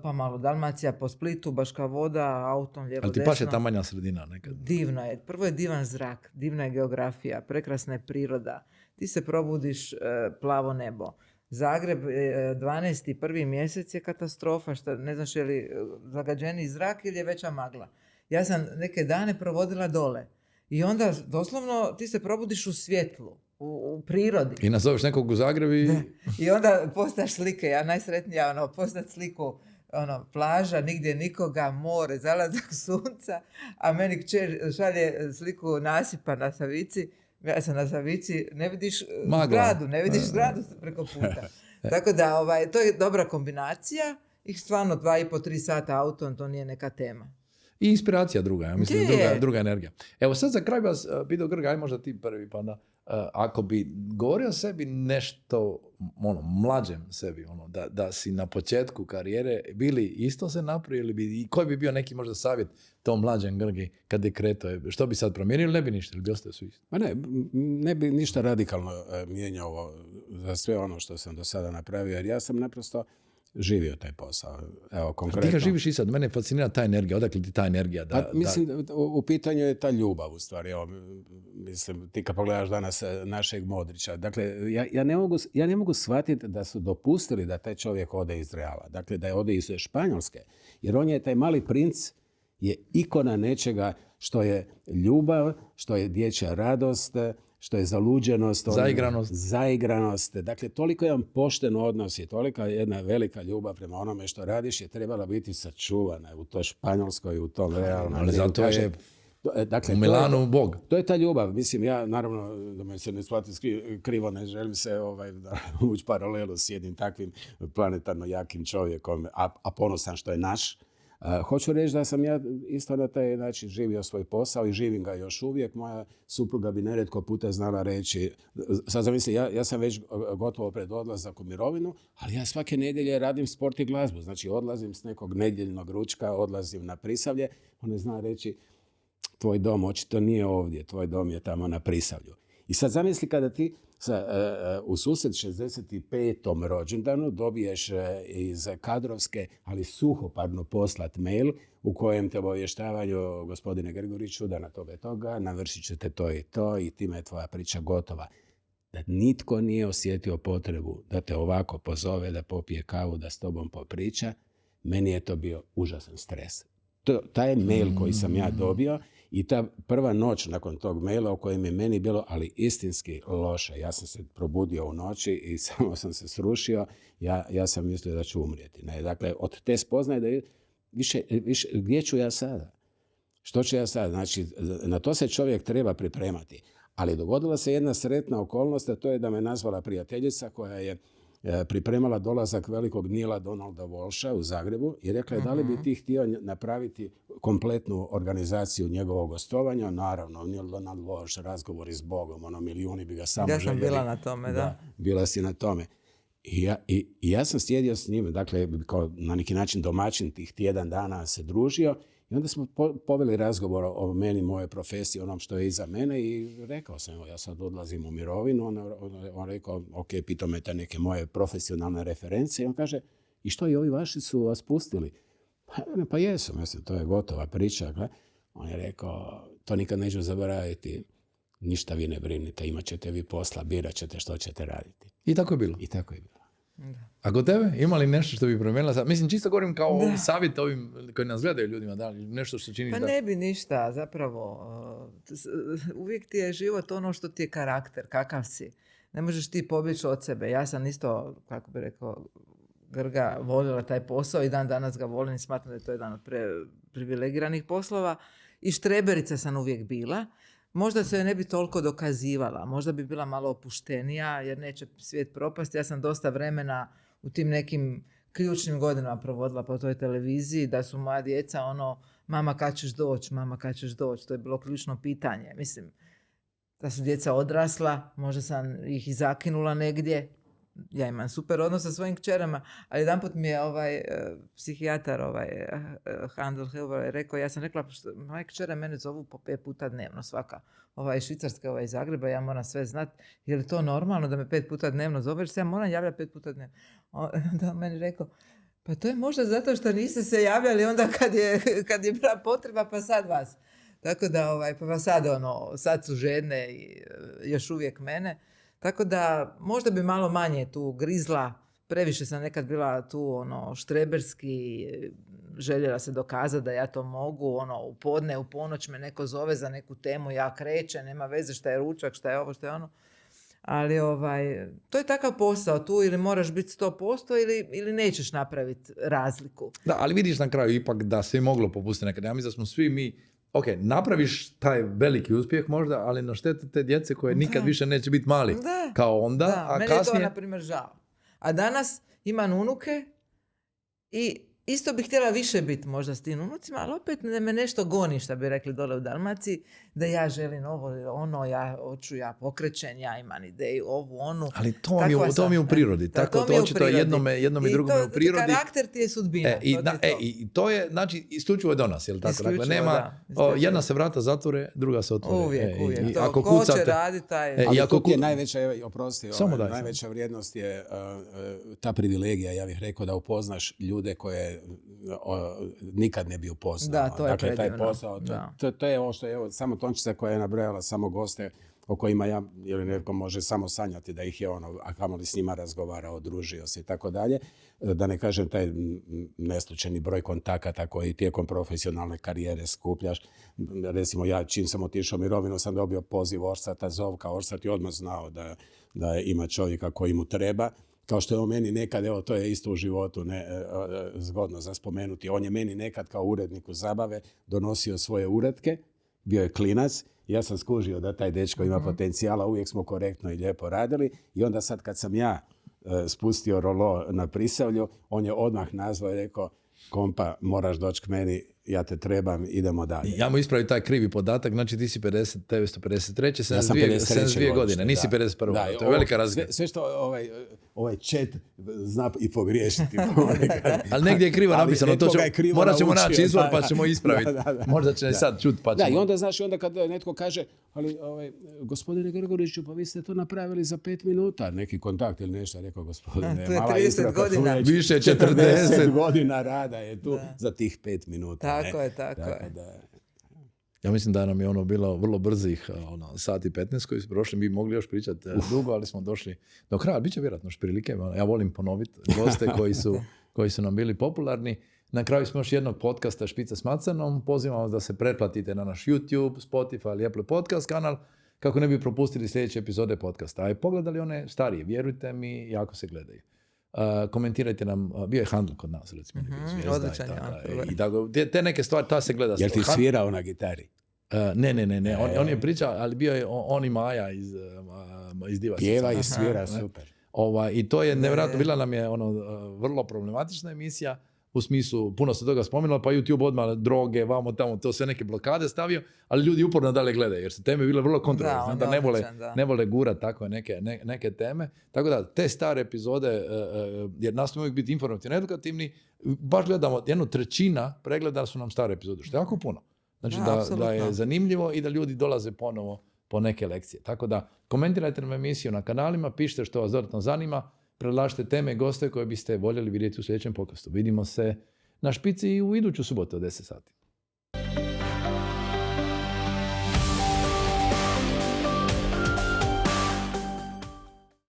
pa malo Dalmacija po Splitu, Baška Voda, autom lijevo Ali ti desno. paše ta manja sredina nekad? Divno je. Prvo je divan zrak, divna je geografija, prekrasna je priroda. Ti se probudiš, plavo nebo. Zagreb, 12. prvi mjesec je katastrofa, ne znaš je li zagađeni zrak ili je veća magla. Ja sam neke dane provodila dole i onda doslovno ti se probudiš u svjetlu, u prirodi. I nazoveš nekog u Zagrebu i... I onda postaš slike, ja najsretnija postati sliku, plaža, nigdje nikoga, more, zalazak sunca, a meni kćer šalje sliku nasipa na Savici. Ja sam na Savici, ne vidiš zgradu preko puta. Tako da, to je dobra kombinacija i stvarno 2,5-3 sata autom, to nije neka tema. I inspiracija druga, ja mislim, druga energija. Evo sad za kraj vas pitao Grga, aj možda ti prvi, pa da, ako bi govorio sebi nešto, mlađem sebi, da si na početku karijere bili isto se napravili, i koji bi bio neki možda savjet tom mlađem Grgi kad je kretao, što bi sad promijenio ili ne bi ništa, ili bi ostao su isto? Ma ne bi ništa radikalno mijenjao za sve ono što sam do sada napravio, jer ja sam naprosto živio taj posao. Evo, konkretno. Ti ga živiš i sad, mene fascinira ta energija, odakle ti ta energija? Mislim, u pitanju je ta ljubav u stvari. Evo, mislim, ti kad pogledaš danas našeg Modrića, dakle, ja ne mogu shvatiti da su dopustili da taj čovjek ode iz Reala, dakle, da je ode iz Španjolske, jer on je taj mali princ, je ikona nečega što je ljubav, što je dječja radost, što je zaluđenost, zaigranost. Dakle, toliko je on pošten odnos i tolika jedna velika ljubav prema onome što radiš je trebala biti sačuvana u toj Španjolskoj, u tom Realu. Ali zato je dakle, u Milanu Bog. To je ta ljubav. Mislim, ja naravno, da me se ne shvati krivo, ne želim se ući paralelu s jednim takvim planetarno jakim čovjekom, a ponosan što je naš. Hoću reći da sam ja isto na taj način živio svoj posao i živim ga još uvijek. Moja supruga bi neretko puta znala reći, sad zamisli, ja sam već gotovo pred odlazak u mirovinu, ali ja svake nedjelje radim sport i glazbu. Znači odlazim s nekog nedjeljnog ručka, odlazim na Prisavlje, ona zna reći, tvoj dom očito nije ovdje, tvoj dom je tamo na Prisavlju. I sad zamisli kada ti u susret 65. rođendanu dobiješ iz kadrovske, ali suhoparno poslat mail u kojem te obavještavaju, gospodine Grguriću, da na toga, navršit ćete to i time je tvoja priča gotova. Da nitko nije osjetio potrebu da te ovako pozove, da popije kavu, da s tobom popriča, meni je to bio užasan stres. Taj mail koji sam ja dobio i ta prva noć nakon tog maila u kojem je meni bilo, ali istinski loše. Ja sam se probudio u noći i samo sam se srušio. Ja sam mislio da ću umrijeti. Ne? Dakle, od te spoznaje da više, gdje ću ja sada? Što ću ja sada? Znači, na to se čovjek treba pripremati. Ali dogodila se jedna sretna okolnost, a to je da me nazvala prijateljica koja je pripremala dolazak velikog Nila Donalda Walsha u Zagrebu i rekla je da li bi ti htio napraviti kompletnu organizaciju njegovog gostovanja. Naravno, Neil Donald Walsh, razgovori s Bogom, milijuni bi ga samo željeli. Ja sam bila na tome, da. Bila si na tome. I ja sam sjedio s njim, dakle, kao na neki način domaćin tih tjedan dana se družio i onda smo poveli razgovor o meni, moje profesiji, onom što je iza mene i rekao sam, ja sad odlazim u mirovinu. On rekao, ok, pitao me te neke moje profesionalne reference i on kaže, i što i ovi vaši su vas pustili? Pa jesu, mislim, to je gotova priča. On je rekao, to nikad neću zaboraviti, ništa vi ne brinite, imat ćete vi posla, birat ćete što ćete raditi. I tako je bilo. I tako je bilo. A kod tebe, ima li nešto što bi promijenila sad? Mislim, čisto govorim kao savjet ovim koji nas gledaju ljudima, da li nešto što činiš da... Pa ne bi ništa, zapravo. Uvijek ti je život ono što ti je karakter, kakav si. Ne možeš ti pobjeći od sebe. Ja sam isto, kako bi rekao, Grga volila taj posao i dan danas ga volim i smatram da je to jedan od privilegiranih poslova. I štreberica sam uvijek bila. Možda se ne bi toliko dokazivala, možda bi bila malo opuštenija jer neće svijet propasti. Ja sam dosta vremena u tim nekim ključnim godinama provodila po toj televiziji, da su moja djeca mama kad ćeš doći, mama kad ćeš doći. To je bilo ključno pitanje. Mislim, da su djeca odrasla, možda sam ih i zakinula negdje. Ja imam super odnos sa svojim kćerama, ali jedanput mi je psihijatar Handel Hilber rekao, ja sam rekla, moje kćere mene zovu po 5 puta dnevno svaka. Iz Švicarske, iz Zagreba, ja moram sve znati. Je li to normalno da me 5 puta dnevno zove? Jer se ja moram javljati 5 puta dnevno. Onda on meni rekao, pa to je možda zato što niste se javljali onda kad je bila potreba, pa sad vas. Tako da, pa sad su žedne i još uvijek mene. Tako da, možda bi malo manje tu grizla, previše sam nekad bila tu štreberski, željela se dokazati da ja to mogu, u podne, u ponoć me neko zove za neku temu, ja krećem, nema veze šta je ručak, šta je ovo, šta je ono. Ali to je takav posao tu, ili moraš biti 100% ili nećeš napraviti razliku. Da, ali vidiš na kraju ipak da se je moglo popustiti nekad. Ja mislim da smo svi mi, ok, napraviš taj veliki uspjeh možda, ali na štetu te djece koje nikad više neće biti mali kao onda, a meni kasnije... je to, na primjer, žao. A danas imam unuke i isto bih htjela više biti možda s tim unucima, ali opet me nešto goni, što bi rekli dole u Dalmaciji, da ja želim ovo, ja hoću, ja pokrećen, ja imam ideju, ovu, onu. Ali to mi je u prirodi. Tako to očito je jednom i drugom u prirodi. Karakter ti je sudbina. I to je, znači, isključivo je do nas, je li tako? Dakle, nema, jedna se vrata zatvore, druga se otvore. Uvijek. Ko će raditi taj... Ali to je najveća, najveća vrijednost je ta privilegija, ja bih rekao, da upoznaš ljude koje nikad ne bi upoznao. Da, to je predivno. Taj posao, to je ovo što je, evo, samo Tončica koja je nabrojala samo goste o kojima ja ili netko može samo sanjati da ih je a kamoli s njima razgovarao, družio se i tako dalje. Da ne kažem taj neslučajni broj kontakata koji tijekom profesionalne karijere skupljaš. Recimo ja čim sam otišao u mirovinu sam dobio poziv Orsata Zovka. Orsat je odmah znao da ima čovjeka koji mu treba. Kao što je on meni nekad, evo to je isto u životu zgodno za spomenuti, on je meni nekad kao uredniku zabave donosio svoje uretke, bio je klinac, ja sam skužio da taj dečko ima potencijala, uvijek smo korektno i lijepo radili i onda sad kad sam ja spustio rolo na Prisavlju, on je odmah nazvao i rekao, kompa, moraš doći k meni, ja te trebam, idemo dalje. Ja mu ispravim taj krivi podatak, znači ti si 1953. Ja sam 52 godine, nisi 51. Da, to je velika razlika. Sve što ovaj chat zna i pogriješiti. Ali negdje je krivo napisano, morat ćemo naći izvor pa ćemo ispraviti. Možda će sad čut pa ćemo. Da, i onda znaš, onda kad netko kaže, ali gospodine Grguriću, pa vi ste to napravili za 5 minuta, neki kontakt ili nešto, rekao gospodine, to je 30 godina. Više 40 godina rada je tu za tih 5 minuta. Tako je. Ja mislim da nam je bilo vrlo brzih sat i 15 koji su prošli. Mi mogli još pričati dugo, ali smo došli do kraja. Biće vjerojatno još prilike. Ja volim ponoviti goste koji su nam bili popularni. Na kraju smo još jednog podcasta Špica s Macanom. Pozivamo vas da se pretplatite na naš YouTube, Spotify ili Apple Podcast kanal kako ne bi propustili sljedeće epizode podcasta. A i pogledali one starije, vjerujte mi, jako se gledaju. Komentirajte nam, bio je Handel kod nas, recimo. Odličan je. Te neke stvari, ta se gleda. Jel ti svirao na gitari? Ne. On je pričao, ali bio je on i Maja iz Diva. Pjeva i svira, super. I to je nevjerojatno, bila nam je vrlo problematična emisija, u smislu, puno se toga spominjalo, pa YouTube odmah droge, vamo tamo, to sve neke blokade stavio, ali ljudi uporno dalje gledaju, jer su teme bile vrlo kontroverzne, da ne vole gurati tako neke teme. Tako da, te stare epizode, jer nastojimo uvijek biti informativni, edukativni, baš gledamo, 1/3 pregleda su nam stare epizode, što je jako puno. Znači da je zanimljivo i da ljudi dolaze ponovo po neke lekcije. Tako da, komentirajte nam emisiju na kanalima, pišite što vas dodatno zanima, predlažite teme i goste koje biste voljeli vidjeti u sljedećem podcastu. Vidimo se na Špici i u iduću subotu od 10 sati.